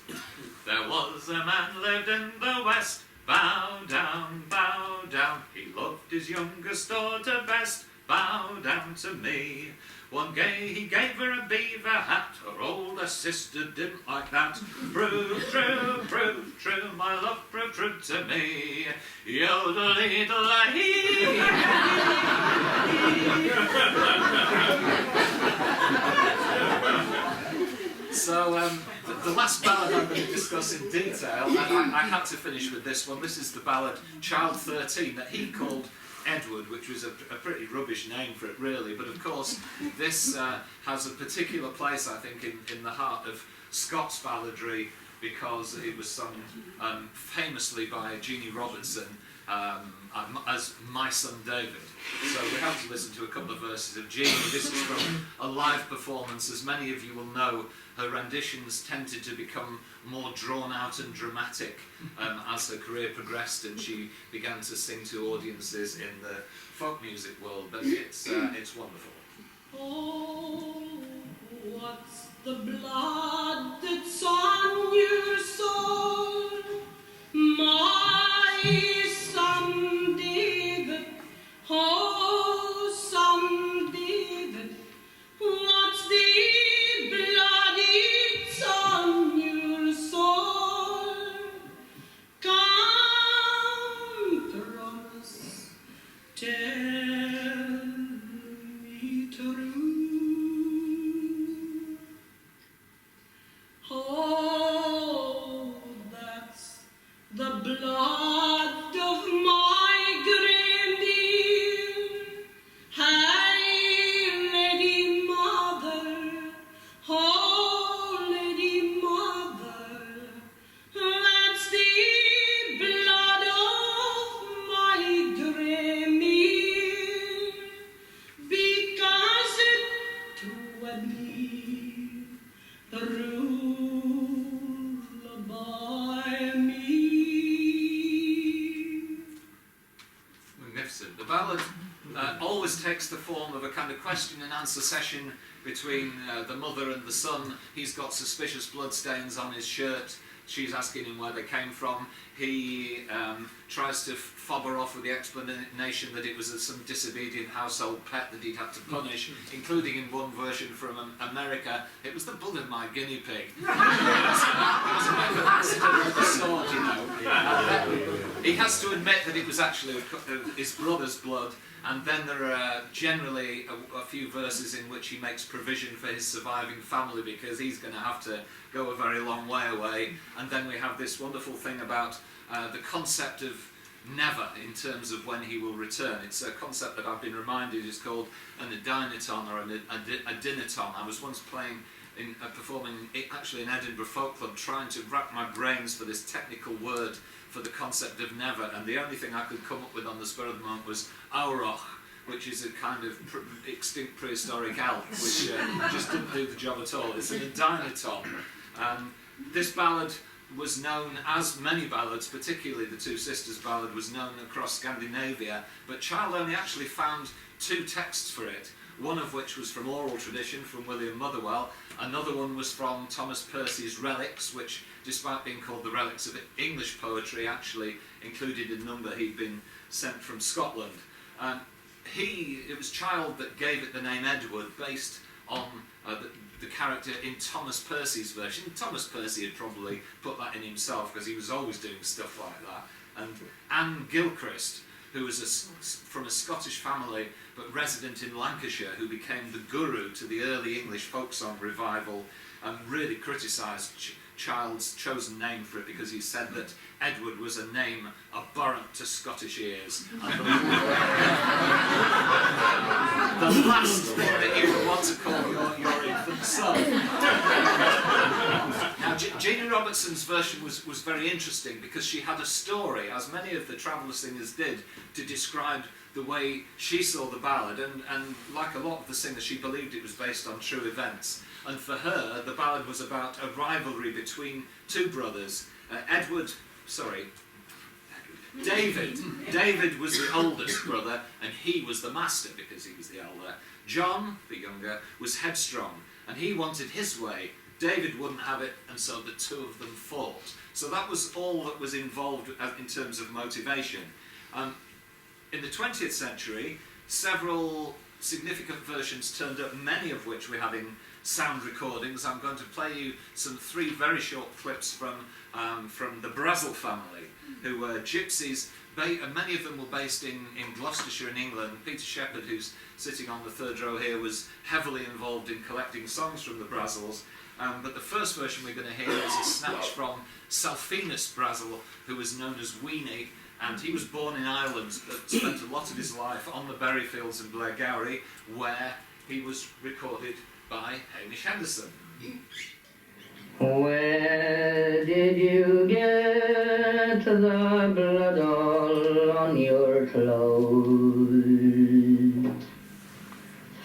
There was a man lived in the west, bow down, bow down. He loved his youngest daughter best, bow down to me. One day he gave her a beaver hat, her older sister didn't like that. Prove true, prove true, my love proved true to me. Yodel-lee-del-lee. So the last ballad I'm going to discuss in detail, and I had to finish with this one. This is the ballad Child 13 that he called Edward, which was a pretty rubbish name for it really, but of course this has a particular place, I think, in the heart of Scots balladry, because it was sung famously by Jeannie Robertson as My Son David. So we have to listen to a couple of verses of Jeannie. This is from a live performance. As many of you will know, her renditions tended to become more drawn out and dramatic as her career progressed, and she began to sing to audiences in the folk music world. But it's wonderful. Oh, what's the blood that's on your soul, my son David? Oh, son David, what's the blood it's on your soul? Come, promise, tell me true. Oh, that's the blood of my granddee. Hey, lady mother, oh, lady mother, that's the blood of my granddee, because it would be ruled by me. Magnificent. The ballad always takes the form of a kind of question and answer session between the mother and the son. He's got suspicious bloodstains on his shirt. She's asking him where they came from. He tries to fob her off with the explanation that it was some disobedient household pet that he'd had to punish, including in one version from America, it was the blood of my guinea pig. It was a bit of an accident of the sort, you know. He has to admit that it was actually his brother's blood, And then there are generally a few verses in which he makes provision for his surviving family because he's going to have to go a very long way away. And then we have this wonderful thing about the concept of never in terms of when he will return. It's a concept that I've been reminded is called an Edinaton or a dinaton. I was once performing actually in Edinburgh Folk Club, trying to rack my brains for this technical word for the concept of never, and the only thing I could come up with on the spur of the moment was auroch, which is a kind of extinct prehistoric elk, which just didn't do the job at all. It's an Edinaton. This ballad was known, as many ballads, particularly the Two Sisters ballad, was known across Scandinavia, but Child only actually found 2 texts for it, one of which was from oral tradition from William Motherwell, another one was from Thomas Percy's Relics, which, despite being called the Relics of English Poetry, actually included a number he'd been sent from Scotland. It was Child that gave it the name Edward, based on the character in Thomas Percy's version. Thomas Percy had probably put that in himself because he was always doing stuff like that. And Anne Gilchrist, who was from a Scottish family but resident in Lancashire, who became the guru to the early English folk song revival, and really criticised Child's chosen name for it because he said that Edward was a name abhorrent to Scottish ears. And the last thing that you would want to call your infant son. Now, Gina Robertson's version was very interesting because she had a story, as many of the traveller singers did, to describe the way she saw the ballad, and like a lot of the singers, she believed it was based on true events. And for her, the ballad was about a rivalry between 2 brothers. David. David was the oldest brother, and he was the master because he was the elder. John, the younger, was headstrong, and he wanted his way. David wouldn't have it, and so the 2 of them fought. So that was all that was involved in terms of motivation. In the 20th century, several significant versions turned up, many of which we have in sound recordings. I'm going to play you some 3 very short clips from the Brazel family, who were gypsies. Many of them were based in Gloucestershire in England. Peter Shepherd, who's sitting on the 3rd row here, was heavily involved in collecting songs from the Brazels. But the first version we're going to hear is a snatch from Selfinus Brazel, who was known as Weenie, and he was born in Ireland but spent a lot of his life on the berry fields in Blairgowrie, where he was recorded by Hamish Henderson. Where did you get the blood all on your clothes?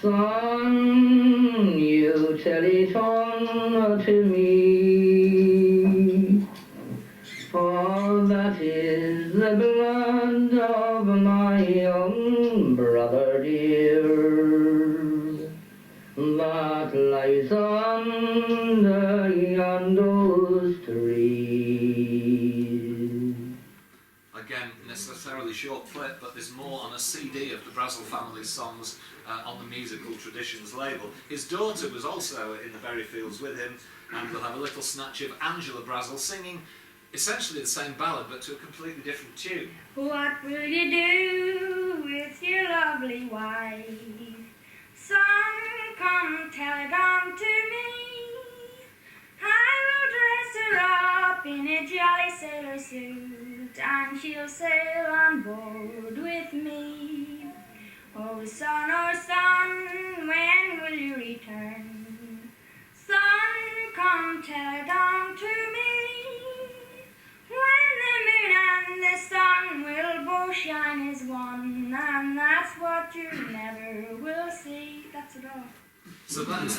Son, you tell it on to me, for that is the blood of my young brother dear, that lies under yonder tree. Again, necessarily short clip, but there's more on a CD of the Brazel family's songs on the Musical Traditions label. His daughter was also in the berry fields with him, and we'll have a little snatch of Angela Brazel singing essentially the same ballad but to a completely different tune. What will you do with your lovely wife? Son, come tell it on to me. I will dress her up in a jolly sailor suit, and she'll sail on board with me. Oh son, when will you return? Son, come tell it on to me. When the moon and the sun will both shine as one, and that's what you never will see. That's it all. So that's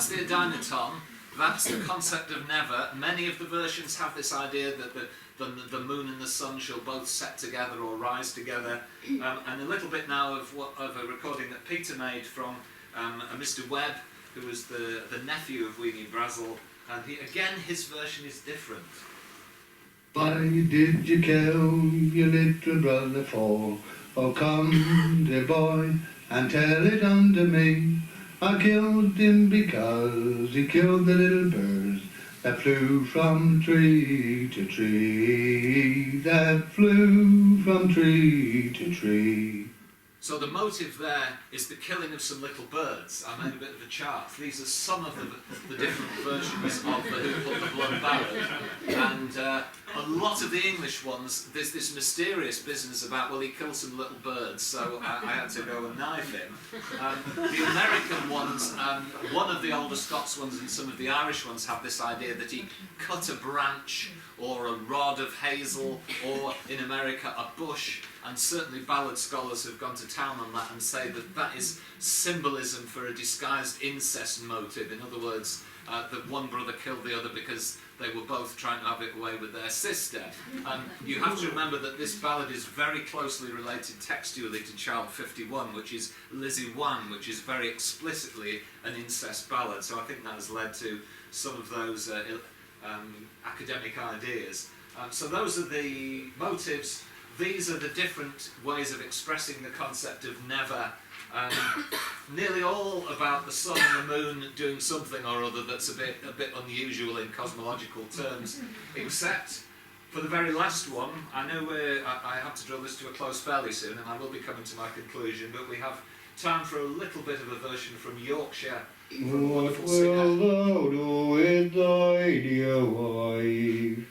the Edinaton. That's the concept of never. Many of the versions have this idea that the moon and the sun shall both set together or rise together. And a little bit now of a recording that Peter made from a Mr. Webb, who was the nephew of Weenie Brazel. And his version is different. Why did you kill your little brother for? Oh, come, dear boy, and tell it unto me. I killed him because he killed the little birds that flew from tree to tree, that flew from tree to tree. So the motive there is the killing of some little birds. I made a bit of a chart. These are some of the different versions of the Who Put the Blood ballad. And a lot of the English ones, there's this mysterious business about, well, he killed some little birds, so I had to go and knife him. The American ones, one of the older Scots ones and some of the Irish ones have this idea that he cut a branch or a rod of hazel, or in America a bush, and certainly ballad scholars have gone to town on that and say that that is symbolism for a disguised incest motive. In other words, that one brother killed the other because they were both trying to have it away with their sister. You have to remember that this ballad is very closely related textually to Child 51, which is Lizzie Wan, which is very explicitly an incest ballad. So I think that has led to some of those academic ideas. So those are the motives. These are the different ways of expressing the concept of never. Nearly all about the sun and the moon doing something or other that's a bit unusual in cosmological terms, except for the very last one. I know I have to draw this to a close fairly soon, and I will be coming to my conclusion, but we have time for a little bit of a version from Yorkshire. From What will thou do with thy dear wife?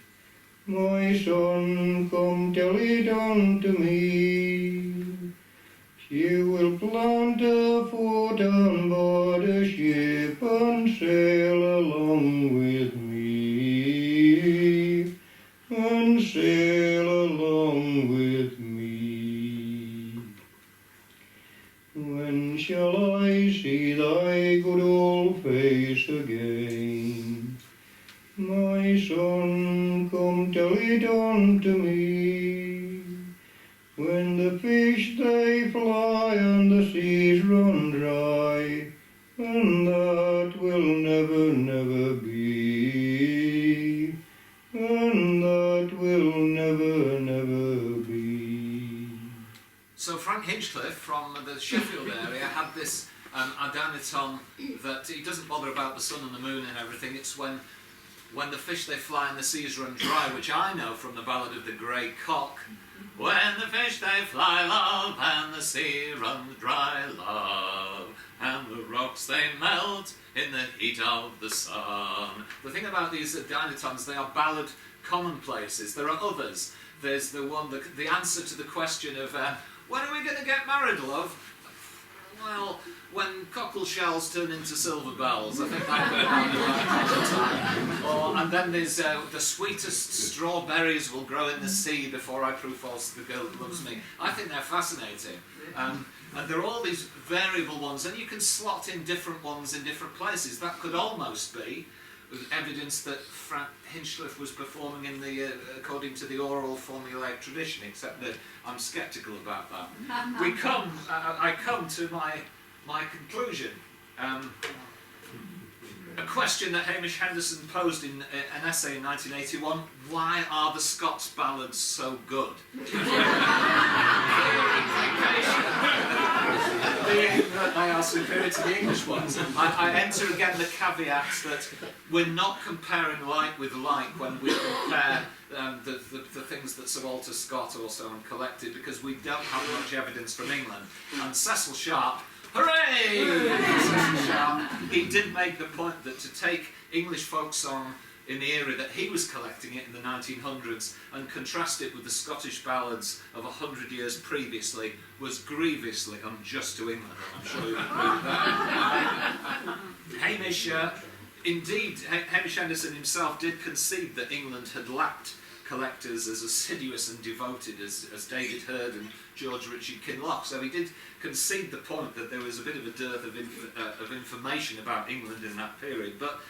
My son, come tell it unto me. She will plant her foot on board a ship and sail along with me, and sail along with me. When shall I see thy good old face again? My son, come tell it unto me. When the fish they fly and the seas run dry, and that will never, never be, and that will never, never be. So Frank Hinchcliffe from the Sheffield area had this adaniton that he doesn't bother about the sun and the moon and everything. It's when the fish they fly and the seas run dry, which I know from the Ballad of the Grey Cock. When the fish they fly, love, and the sea runs dry, love, and the rocks they melt in the heat of the sun. The thing about these adinatons, they are ballad commonplaces. There are others. There's the one, the answer to the question of, when are we going to get married, love? Well, when cockle shells turn into silver bells, I think that would be right. And then there's the sweetest strawberries will grow in the sea before I prove false the girl that loves me. I think they're fascinating. And there are all these variable ones, and you can slot in different ones in different places. That could almost be evidence that Frank Hinchcliffe was performing in the according to the oral formulaic tradition, except that I'm sceptical about that. I come to my conclusion. A question that Hamish Henderson posed in an essay in 1981: why are the Scots ballads so good? Being that they are superior to the English ones. I enter again the caveat that we're not comparing like with like when we compare the things that Sir Walter Scott also collected, because we don't have much evidence from England. And Cecil Sharp, hooray! Cecil Sharp, he did make the point that to take English folk song in the era that he was collecting it in the 1900s and contrast it with the Scottish ballads of 100 years previously was grievously unjust to England. I'm sure you agree with that. Hamish, indeed, Hamish Henderson himself did concede that England had lacked collectors as assiduous and devoted as David Hurd and George Richard Kinloch. So he did concede the point that there was a bit of a dearth of information about England in that period. But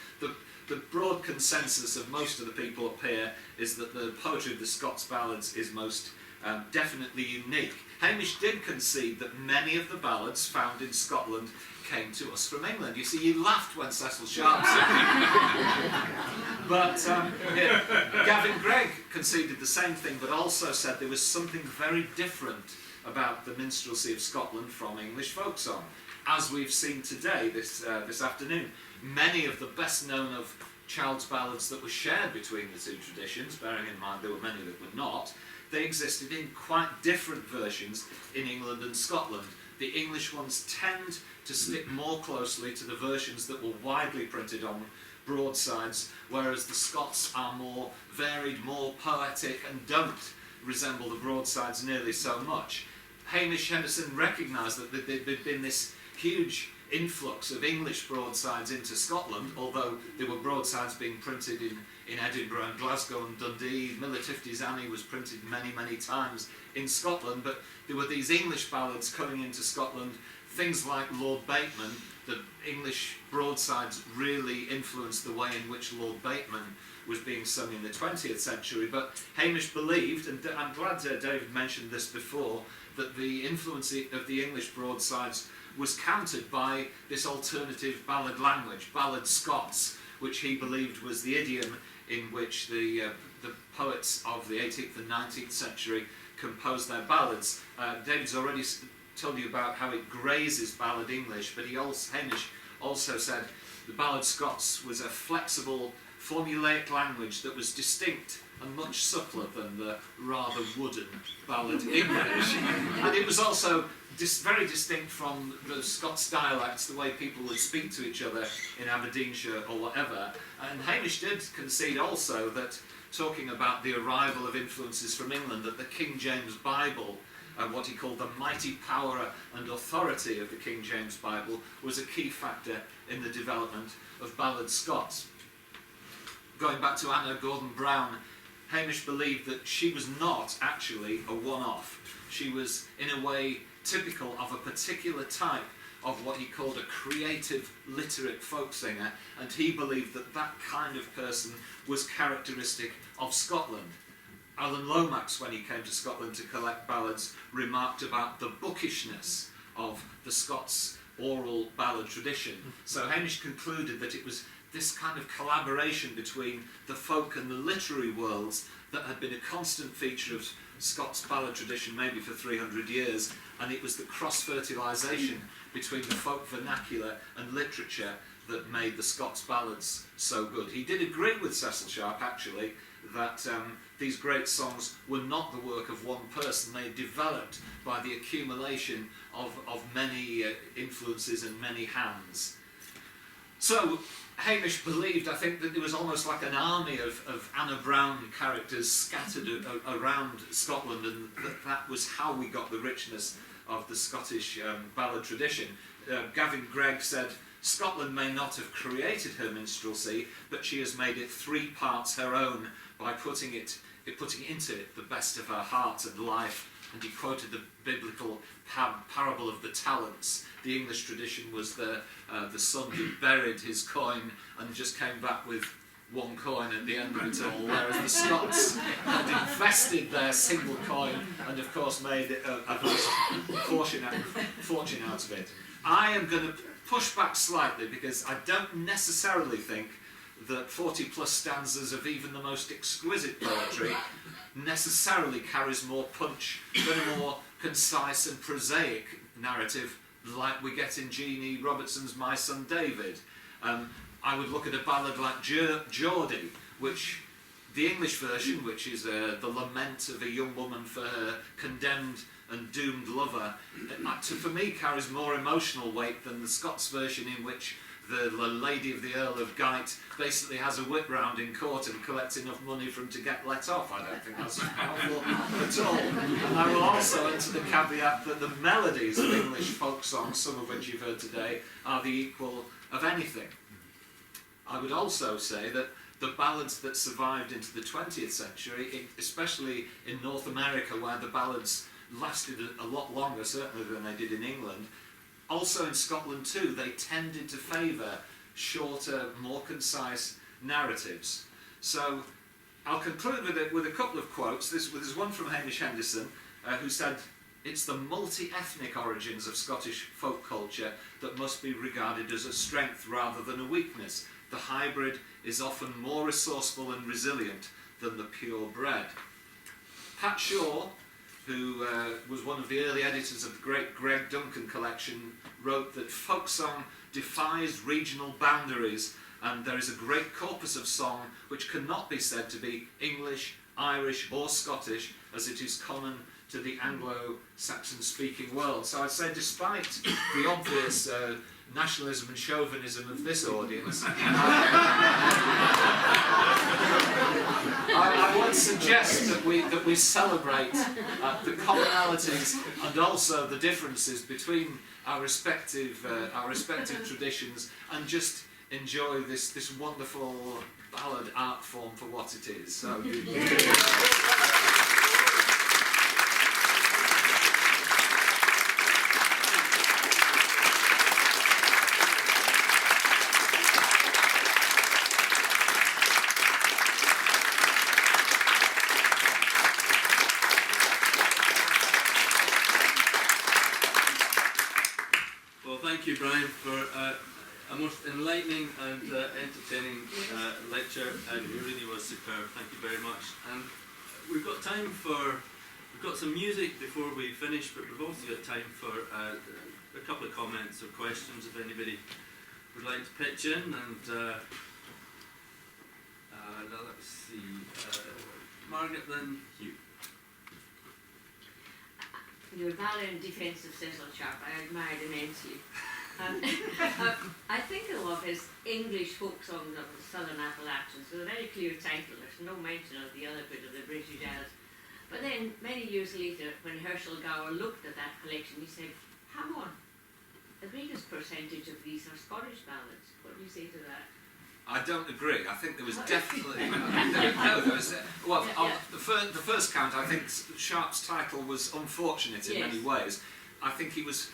the broad consensus of most of the people up here is that the poetry of the Scots ballads is most definitely unique. Hamish did concede that many of the ballads found in Scotland came to us from England. You see, you laughed when Cecil Sharp said it. But Gavin Gregg conceded the same thing, but also said there was something very different about the minstrelsy of Scotland from English folk song. As we've seen today, this afternoon, many of the best known of child's ballads that were shared between the two traditions, bearing in mind there were many that were not, they existed in quite different versions in England and Scotland. The English ones tend to stick more closely to the versions that were widely printed on broadsides, whereas the Scots are more varied, more poetic, and don't resemble the broadsides nearly so much. Hamish Henderson recognised that there'd been this huge influx of English broadsides into Scotland, although there were broadsides being printed in Edinburgh and Glasgow and Dundee. Miller Tifty's Annie was printed many, many times in Scotland, but there were these English ballads coming into Scotland, things like Lord Bateman. The English broadsides really influenced the way in which Lord Bateman was being sung in the 20th century, but Hamish believed, and I'm glad David mentioned this before, that the influence of the English broadsides was countered by this alternative ballad language, ballad Scots, which he believed was the idiom in which the poets of the 18th and 19th century composed their ballads. David's already told you about how it grazes ballad English, but Hamish also said the ballad Scots was a flexible, formulaic language that was distinct and much subtler than the rather wooden ballad English. And it was also very distinct from the Scots dialects, the way people would speak to each other in Aberdeenshire or whatever. And Hamish did concede also that, talking about the arrival of influences from England, that the King James Bible, and what he called the mighty power and authority of the King James Bible, was a key factor in the development of ballad Scots. Going back to Anna Gordon Brown, Hamish believed that she was not actually a one-off. She was, in a way, typical of a particular type of what he called a creative literate folk singer, and he believed that that kind of person was characteristic of Scotland. Alan Lomax, when he came to Scotland to collect ballads, remarked about the bookishness of the Scots oral ballad tradition. So Hamish concluded that it was this kind of collaboration between the folk and the literary worlds that had been a constant feature of Scots ballad tradition maybe for 300 years, and it was the cross-fertilisation between the folk vernacular and literature that made the Scots ballads so good. He did agree with Cecil Sharp, actually, that these great songs were not the work of one person. They developed by the accumulation of many influences and many hands. So Hamish believed, I think, that there was almost like an army of Anna Brown characters scattered around Scotland, and that was how we got the richness of the Scottish ballad tradition. Gavin Gregg said, "Scotland may not have created her minstrelsy, but she has made it 3 parts her own by putting into it the best of her heart and life." And he quoted the biblical parable of the talents. The English tradition was the son who buried his coin and just came back with 1 coin at the end of it all, whereas the Scots had invested their single coin and of course made a fortune out of it. I am going to push back slightly, because I don't necessarily think that 40+ stanzas of even the most exquisite poetry necessarily carries more punch than a more concise and prosaic narrative like we get in Jeannie Robertson's My Son David. I would look at a ballad like Geordie, which the English version, which is the lament of a young woman for her condemned and doomed lover, for me carries more emotional weight than the Scots version, in which the lady of the Earl of Guyte basically has a whip round in court and collects enough money for him to get let off. I don't think that's powerful at all. And I will also enter the caveat that the melodies of English folk songs, some of which you've heard today, are the equal of anything. I would also say that the ballads that survived into the 20th century, especially in North America, where the ballads lasted a lot longer, certainly, than they did in England, also in Scotland too, they tended to favour shorter, more concise narratives. So I'll conclude with a couple of quotes. There's one from Hamish Henderson, who said, "It's the multi-ethnic origins of Scottish folk culture that must be regarded as a strength rather than a weakness. The hybrid is often more resourceful and resilient than the purebred." Pat Shaw, who was one of the early editors of the great Greg Duncan collection, wrote that folk song defies regional boundaries, and there is a great corpus of song which cannot be said to be English, Irish or Scottish as it is common to the Anglo-Saxon speaking world. So I'd say despite the obvious nationalism and chauvinism of this audience, I would suggest that we celebrate the commonalities and also the differences between our respective traditions, and just enjoy this wonderful ballad art form for what it is. So. Thank you, Brian, for a most enlightening and entertaining lecture, and it really was superb. Thank you very much. And we've got some music before we finish, but we've also got time for a couple of comments or questions if anybody would like to pitch in. And let's see, Margaret, then you. Your valor in defence of Cecil Sharp, I admired immensely. I think of his English folk songs of the Southern Appalachians with a very clear title. There's no mention of the other bit of the British Isles. But then, many years later, when Herschel Gower looked at that collection, he said, hang on, the greatest percentage of these are Scottish ballads. What do you say to that? I don't agree. I think there was definitely... the first count, I think Sharp's title was unfortunate in many ways. I think he was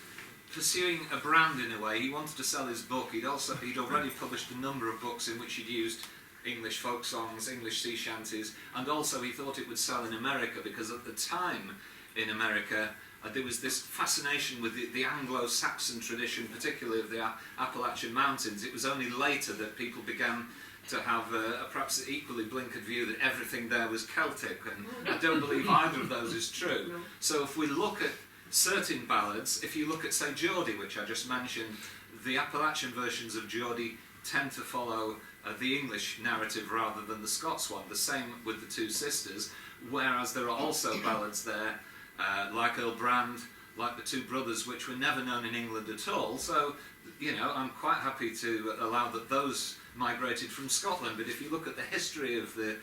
pursuing a brand in a way. He wanted to sell his book. He'd already published a number of books in which he'd used English folk songs, English sea shanties, and also he thought it would sell in America, because at the time in America there was this fascination with the Anglo-Saxon tradition, particularly of the Appalachian Mountains. It was only later that people began to have a perhaps equally blinkered view that everything there was Celtic, and I don't believe either of those is true. No. So if we look at certain ballads, if you look at, say, Geordie, which I just mentioned, the Appalachian versions of Geordie tend to follow the English narrative rather than the Scots one. The same with the Two Sisters, whereas there are also ballads there, like Earl Brand, like the Two Brothers, which were never known in England at all. So, you know, I'm quite happy to allow that those migrated from Scotland. But if you look at the history of the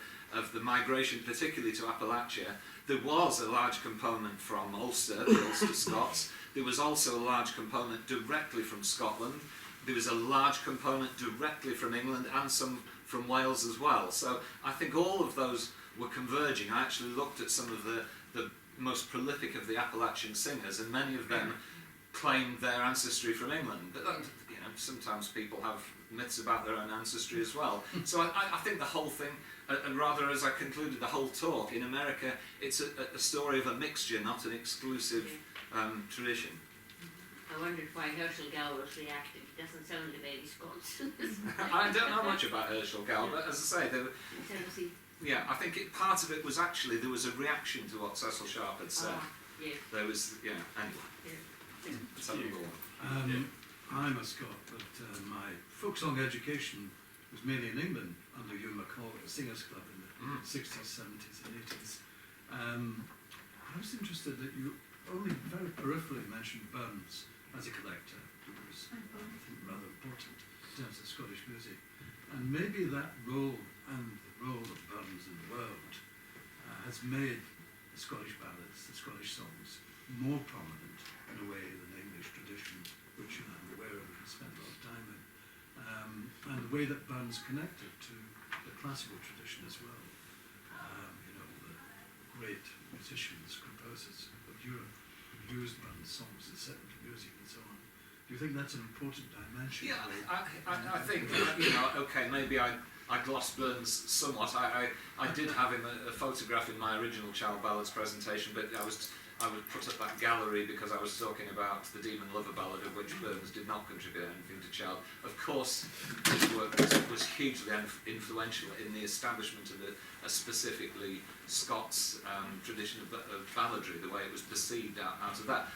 migration, particularly to Appalachia, there was a large component from Ulster, the Ulster Scots. There was also a large component directly from Scotland. There was a large component directly from England, and some from Wales as well. So I think all of those were converging. I actually looked at some of the most prolific of the Appalachian singers, and many of them claimed their ancestry from England. But you know, sometimes people have myths about their own ancestry as well. So I think the whole thing, and rather as I concluded the whole talk, in America it's a story of a mixture, not an exclusive tradition. I wondered why Herschel Gower was reacting. It doesn't sound very Scots. I don't know much about Herschel Gower, but as I say, Tennessee. yeah, I think part of it was actually there was a reaction to what Cecil Sharp had said. Yeah. There was, anyway. Yeah. So go on. I'm a Scot, but my folk song education was mainly in England under Hugh McCall at the Singers Club in the 60s, 70s and 80s. I was interested that you only very peripherally mentioned Burns as a collector, who was, I think, rather important in terms of Scottish music. And maybe that role and the role of Burns in the world has made the Scottish ballads, the Scottish songs, more prominent in a way than the English tradition, which I'm aware of and spent a lot of time in. And the way that Burns connected to the classical tradition as well. You know, the great musicians, composers of Europe used Burns songs and set them to music and so on. Do you think that's an important dimension? Yeah, I think, okay, maybe I glossed Burns somewhat. I did have him a photograph in my original Child Ballads presentation, but I was put at that gallery because I was talking about the Demon Lover ballad, of which Burns did not contribute anything to Child. Of course, his work was hugely influential in the establishment of a specifically Scots tradition of balladry, the way it was perceived out of that.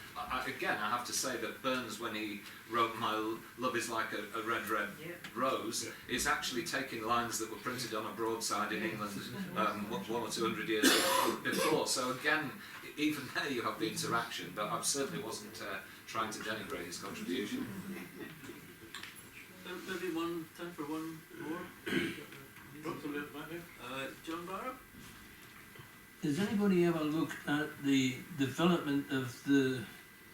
Again, I have to say that Burns, when he wrote My Love Is Like a Red, Red Rose, is actually taking lines that were printed on a broadside in England 100 or 200 years before. So again, even there you have the interaction, but I certainly wasn't trying to denigrate his contribution. Maybe time for one more? John Barrow? Has anybody ever looked at the development of the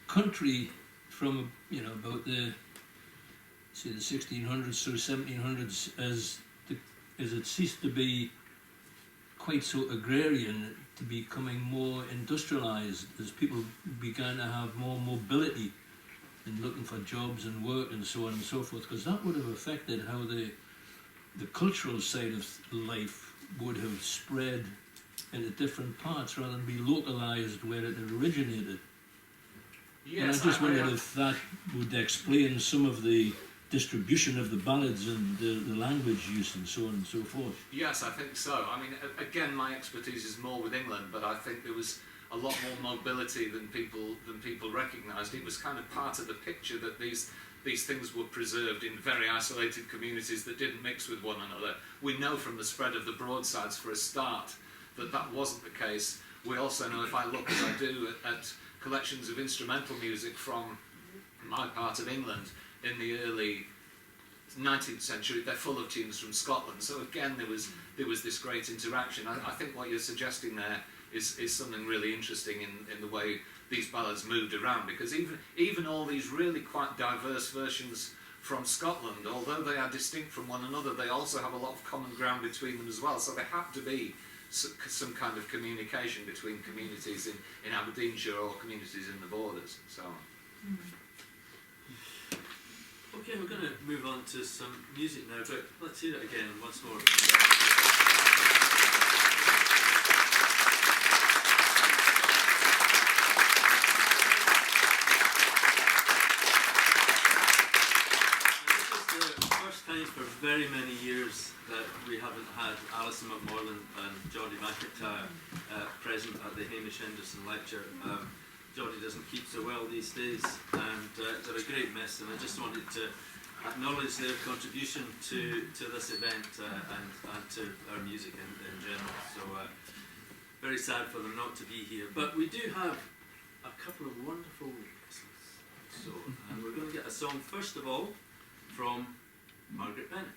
country from, about the 1600s through 1700s as it ceased to be quite so agrarian to becoming more industrialised, as people began to have more mobility and looking for jobs and work and so on and so forth, because that would have affected how the cultural side of life would have spread into different parts rather than be localised where it had originated. Yes, and I just wondered if that would explain some of the distribution of the ballads and the language use and so on and so forth. Yes, I think so. I mean, again, my expertise is more with England, but I think there was a lot more mobility than people recognised. It was kind of part of the picture that these things were preserved in very isolated communities that didn't mix with one another. We know from the spread of the broadsides, for a start, that wasn't the case. We also know, if I look as I do at collections of instrumental music from my part of England in the early 19th century, they're full of tunes from Scotland. So again, there was this great interaction. I think what you're suggesting there is something really interesting in the way these ballads moved around, because even all these really quite diverse versions from Scotland, although they are distinct from one another, they also have a lot of common ground between them as well. So there had to be some kind of communication between communities in Aberdeenshire or communities in the borders and so on. Okay, we're going to move on to some music now, but let's hear it again once more. For very many years that we haven't had Alison McMorland and Geordie McIntyre present at the Hamish Henderson Lecture. Geordie doesn't keep so well these days, and they're a great miss, and I just wanted to acknowledge their contribution to this event and to our music in general. So very sad for them not to be here, but we do have a couple of wonderful guests. So, and we're going to get a song first of all from Margaret Bennett.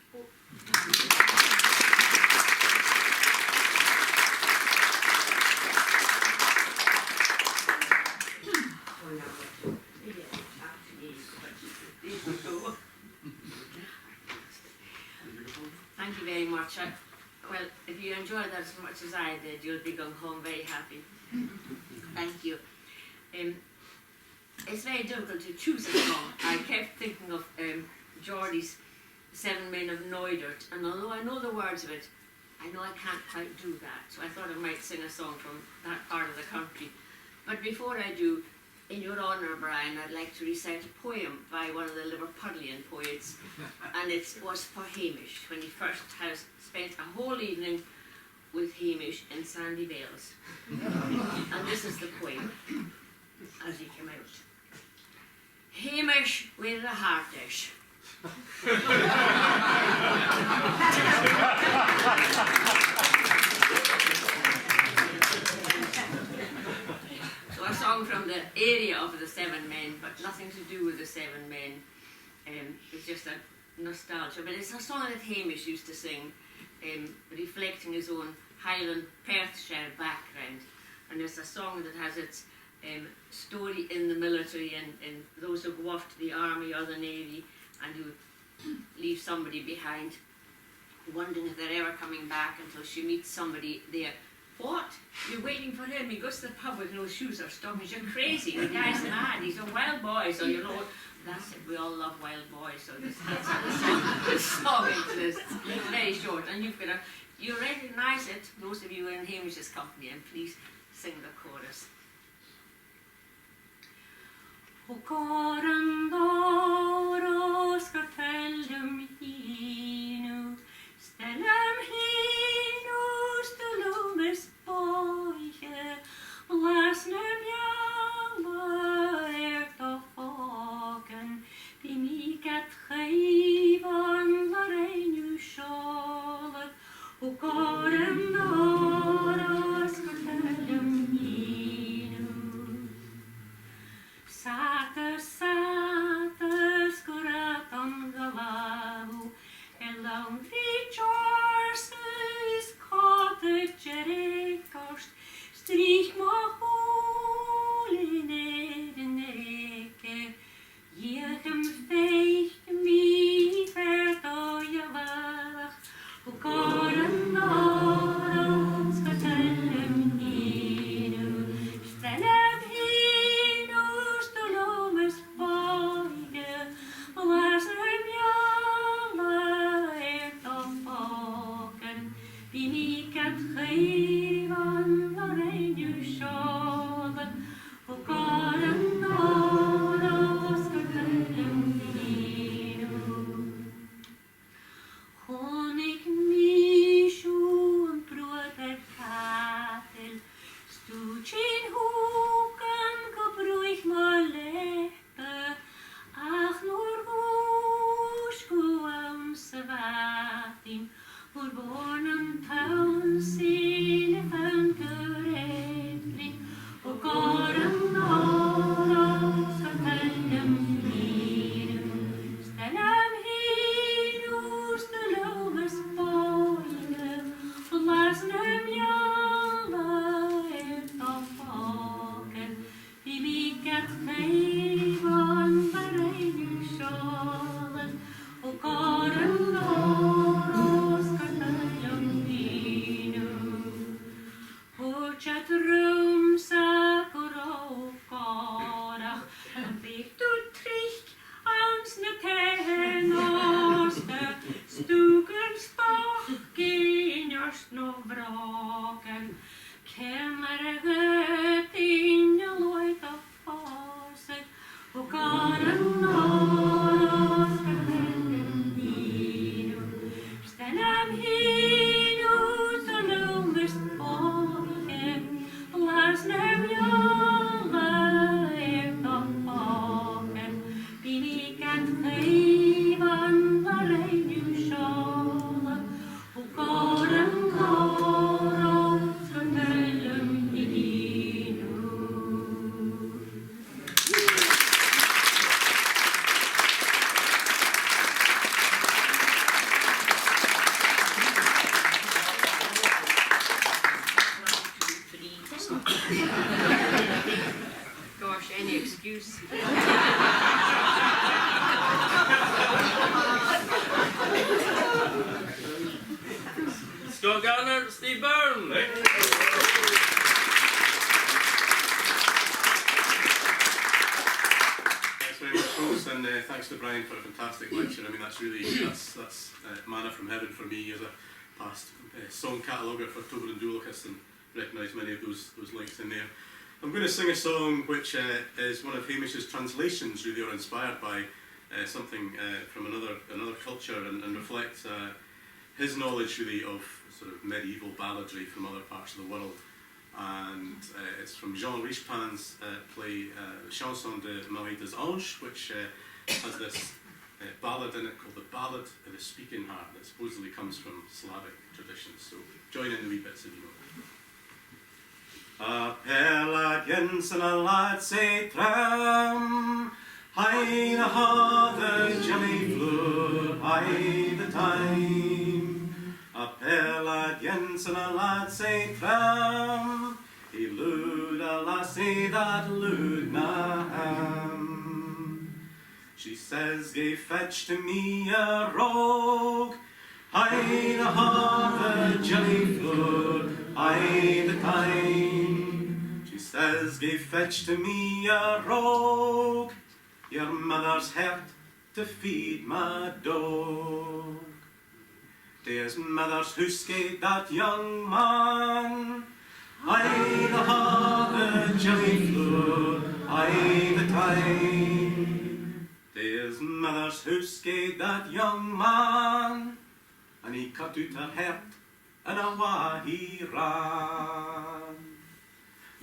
Thank you very much. Well, if you enjoyed that as much as I did, you'll be going home very happy. Thank you. It's very difficult to choose a song. I kept thinking of Geordie's Seven Men of Knoydart, and although I know the words of it, I know I can't quite do that, so I thought I might sing a song from that part of the country. But before I do, in your honour, Brian, I'd like to recite a poem by one of the Liverpudlian poets, and it was for Hamish, when he first has spent a whole evening with Hamish in Sandy Bales. And this is the poem, as he came out. Hamish with a heartish. So a song from the area of the Seven Men, but nothing to do with the Seven Men. It's just a nostalgia, but it's a song that Hamish used to sing, reflecting his own Highland Perthshire background, and it's a song that has its story in the military and those who go off to the army or the navy and who leave somebody behind, wondering if they're ever coming back until she meets somebody there. What? You're waiting for him? He goes to the pub with no shoes or stockings. You're crazy. The guy's mad. He's a wild boy. So you know, that's it. We all love wild boys. So that's how the song exists. It's very short, and you recognise it. Those of you in Hamish's company, and please sing the chorus. O Gorandoros Cartellum Hinu, Stellum Hinu, Stellumis Boiche, Lasnum Yama Erto Foken, Dimicat Gevan Lareinu Scholet, O Gorandoros Cartellum Hinu. Sater, sater, scuratam galavu, elum vichorses, cottage erekost, strich mohul in Edinburgh, jechem fecht mi verto javalach, o goren noros, cartellum hinu, stellem hinu, stolomes boige, lasem jama erto foken, binicat gevan lareinu scholen, o goren noros, cartellum hinu. Honig mischu und brot der Katel, Stuchin huken gebruich mal leppe, ach nur wuschku am Savatim, urbonen Taunsile van Geretling, o goren noros, cartellum hinu, stellum hinu, stellumis boige, lasnum jama erto foken, bimicat gevan lareinu scholen, o goren noros, cartellum hinu. Horchat rumsa korokkorach, en bigt ut trich ans ne tenoste, stuken spakken just no vraken, kemmer götin och lojta faset, och garen noros, cartellum hinu, stellum hinu, stolumis boige, lasnum jama erto foken, binicat gevan lareinu scholen, o goren noros, cartellum hinu. Gosh, any excuse. Scott Gardiner, Steve Byrne. Thanks very much, folks, and thanks to Brian for a fantastic lecture. I mean, that's manna from heaven for me as a past song cataloguer for Tober and Dulocus, and recognise many of those links in there. I'm going to sing a song which is one of Hamish's translations, really, or inspired by something from another culture, and reflects his knowledge, really, of sort of medieval balladry from other parts of the world. And it's from Jean Richepin's play Chanson de Marie des Anges, which has this ballad in it called the Ballad of the Speaking Heart, that supposedly comes from Slavic traditions. So join in the wee bits if you know. A perlad Jensen a lad say tram, high the harder jelly floor, high the time. A perlad Jensen a lad say tram, he lewd a lassie that lewd na ham. She says, "Gae fetch to me a rogue, high the harder jelly floor, high the time." She says, "Gae fetch to me a rogue, your mother's heart to feed my dog." There's mother's hoosegate that young man, high the harder jelly floor, aye the time. To his mother's house gaed that young man, and he cut out her heart, and awa he ran.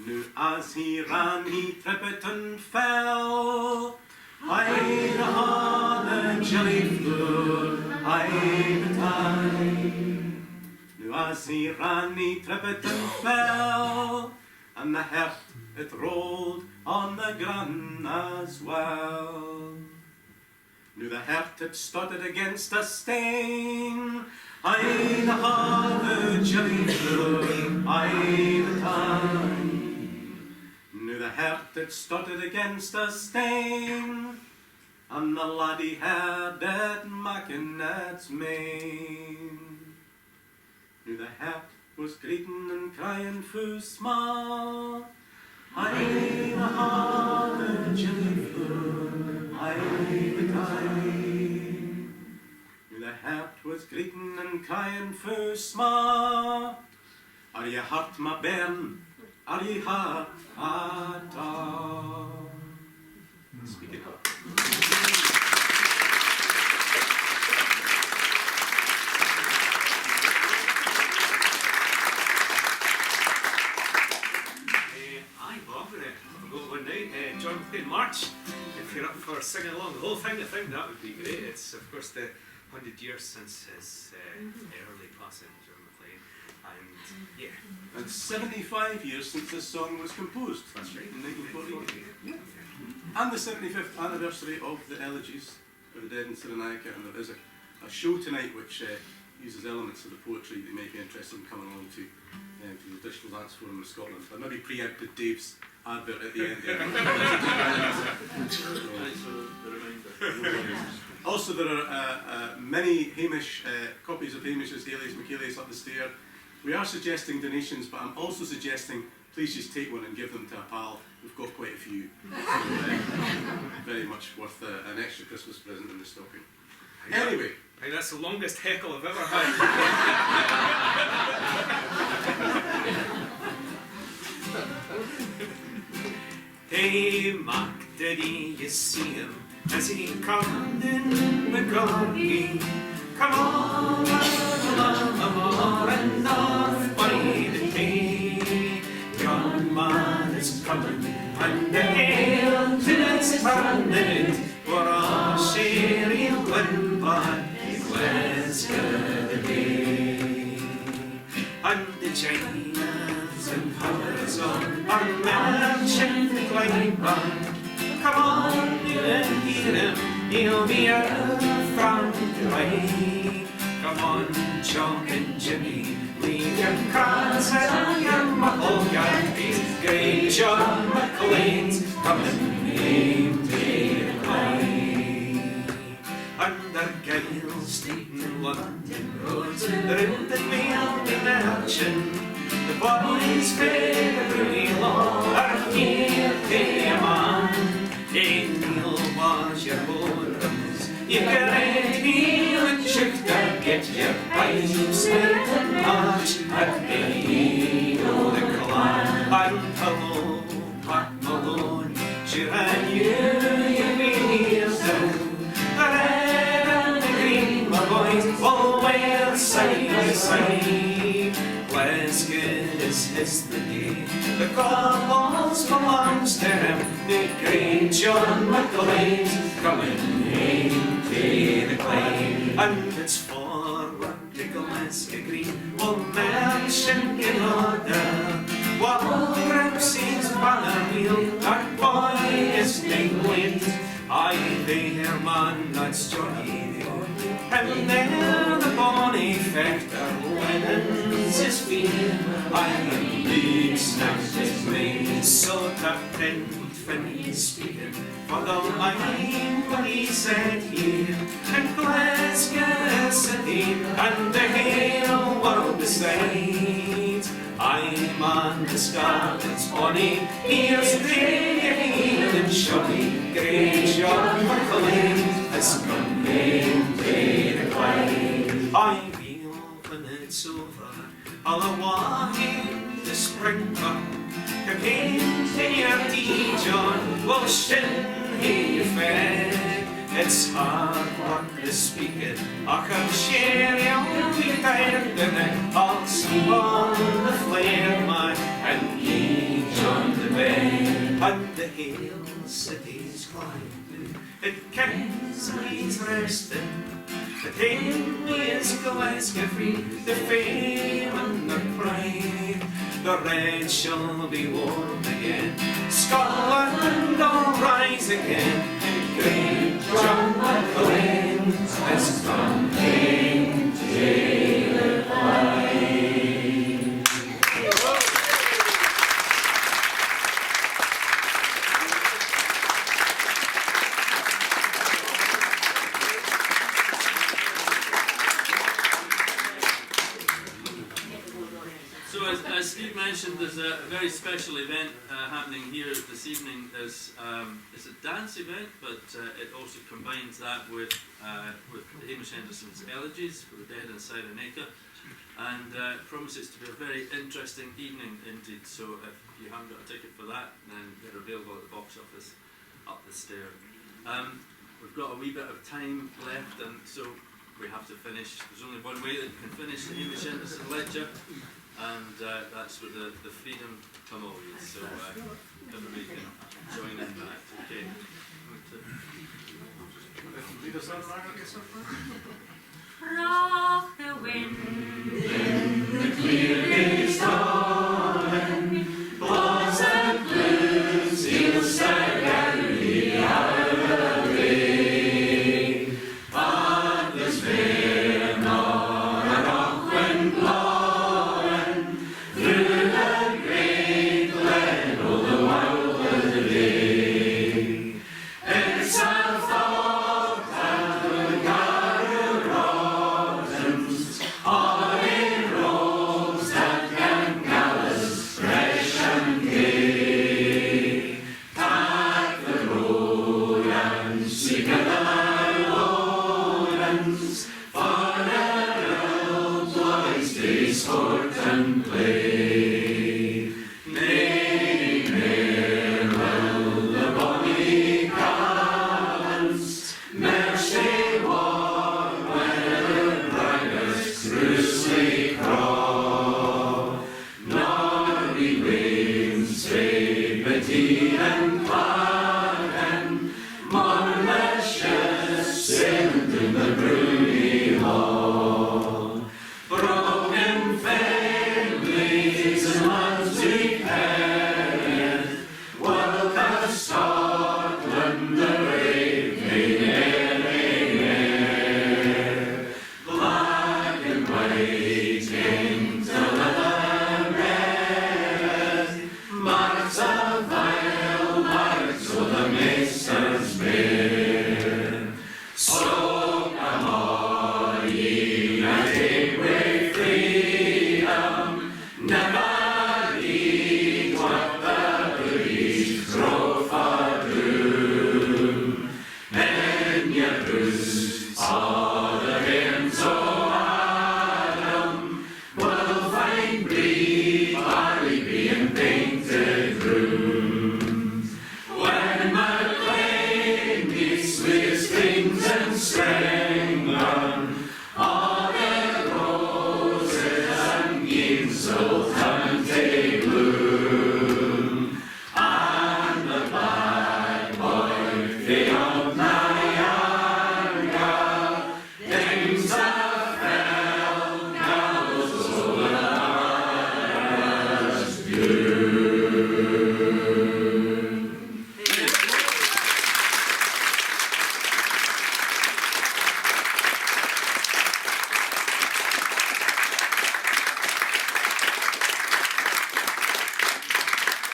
Now as he ran, he tripped and fell, aye the jelly flew, aye the time. Now as he ran, he tripped and fell, and the heart it rolled on the ground as well. Now the heart it stuttered against a stain, aye the jelly flew, aye the time. Now the heart it stuttered against a stain, and the laddie heard it macking its mane. Now the heart was greeting and crying fu small, aye the jelly flew, aye the time. Now the heart was greeting and crying fu small, are ye hurt, my bairn? Are ye hurt at all? Speak it up. Aye, Bob, I'll go one night. John playing March. If you're up for singing along the whole thing, I think that would be great. It's, of course, the 100 years since his early passing, John McLean. And, yeah. And 75 years since this song was composed. That's right. In 1948. Yeah. And the 75th anniversary of the Elegies of the Dead in Cyrenaica. And there is a show tonight which uses elements of the poetry that you may be interested in coming along to the Traditional Dance Forum in Scotland. I maybe preempted Dave's advert at the end there. Also, there are many Hamish copies of Hamish's Aelius Michaelius up the stair. We are suggesting donations, but I'm also suggesting please just take one and give them to a pal. We've got quite a few. So, very much worth an extra Christmas present in the stocking. Anyway. Hey, that's the longest heckle I've ever had. Hey, Mac, did you see him as he come in the garden? Come on, and off by the day. Yon man is coming, and the hail to its turning. For a sherry win, but it was good day. And the Chinas and powers on our merchant the Clyde. Come on, you and hear him, he'll be out from the way. Come on, John and Jimmy, leave your cards and your muckle yardies. Great John McLean's coming home to the Clyde. Under Giles Street in London roads, they're in the mail in action. The boys pay the pretty law, are here to a man. Hey, Neil, was your boredoms? You get Neil and Shifter, get your pipes lit and march at the old clan. And hello, Pat Malone, sure and you be here too. The red and the green, my boys, all wear side by side. Glasgow is the day, the cobbles belongs to him. The great John McLean's coming home to the Clyde. And it's forward to Glasgow Green, we'll mention in order. While Grimsey's banner wheel, our boy is England. Aye, there, man, that's Johnny there. And there the bonny factor wins his feet. I'm a big snapped his mane, so tucked in Finney speaking for the line when he said here. And Glasgow City and the whole world beside. I'm on the Scotland's bonny, here's the and Johnny, great John McLean has come home to the Clyde. I feel when it's over, I'll walk in the spring park. Painting John will shin he fed. It's hard work the speaking. I can share your wee diamond in it. I'll spawn the flare my and ye John the bed. And the hale city's climbing. It Kingsley's resting. The Tammy is Glasgow free. The fame and the pride. The red shall be warm again. Scotland will rise again. Great John MacLean has come into the fight. So as Steve mentioned, there's a very special event happening here this evening. It's a dance event, but it also combines that with Hamish Henderson's elegies for the dead in Cyrenaica, and promises to be a very interesting evening indeed. So if you haven't got a ticket for that, then they're available at the box office up the stair. We've got a wee bit of time left, and so we have to finish. There's only one way that you can finish the Hamish Henderson Lecture, and that's with the Freedom Tumult. So everybody can join in that. Okay. Lead us on, Margaret, get something? Rock the wind in the clear day's dawn, blossom blue, steel star gallery out of the way. But there's fair nor a rock wind blowing through the great glen o' the wild day. It's a thought that the Gardiner autumns are in robes that can gallows fresh and gay. Take the road and seek the lowlands for the old boys' day sport and play.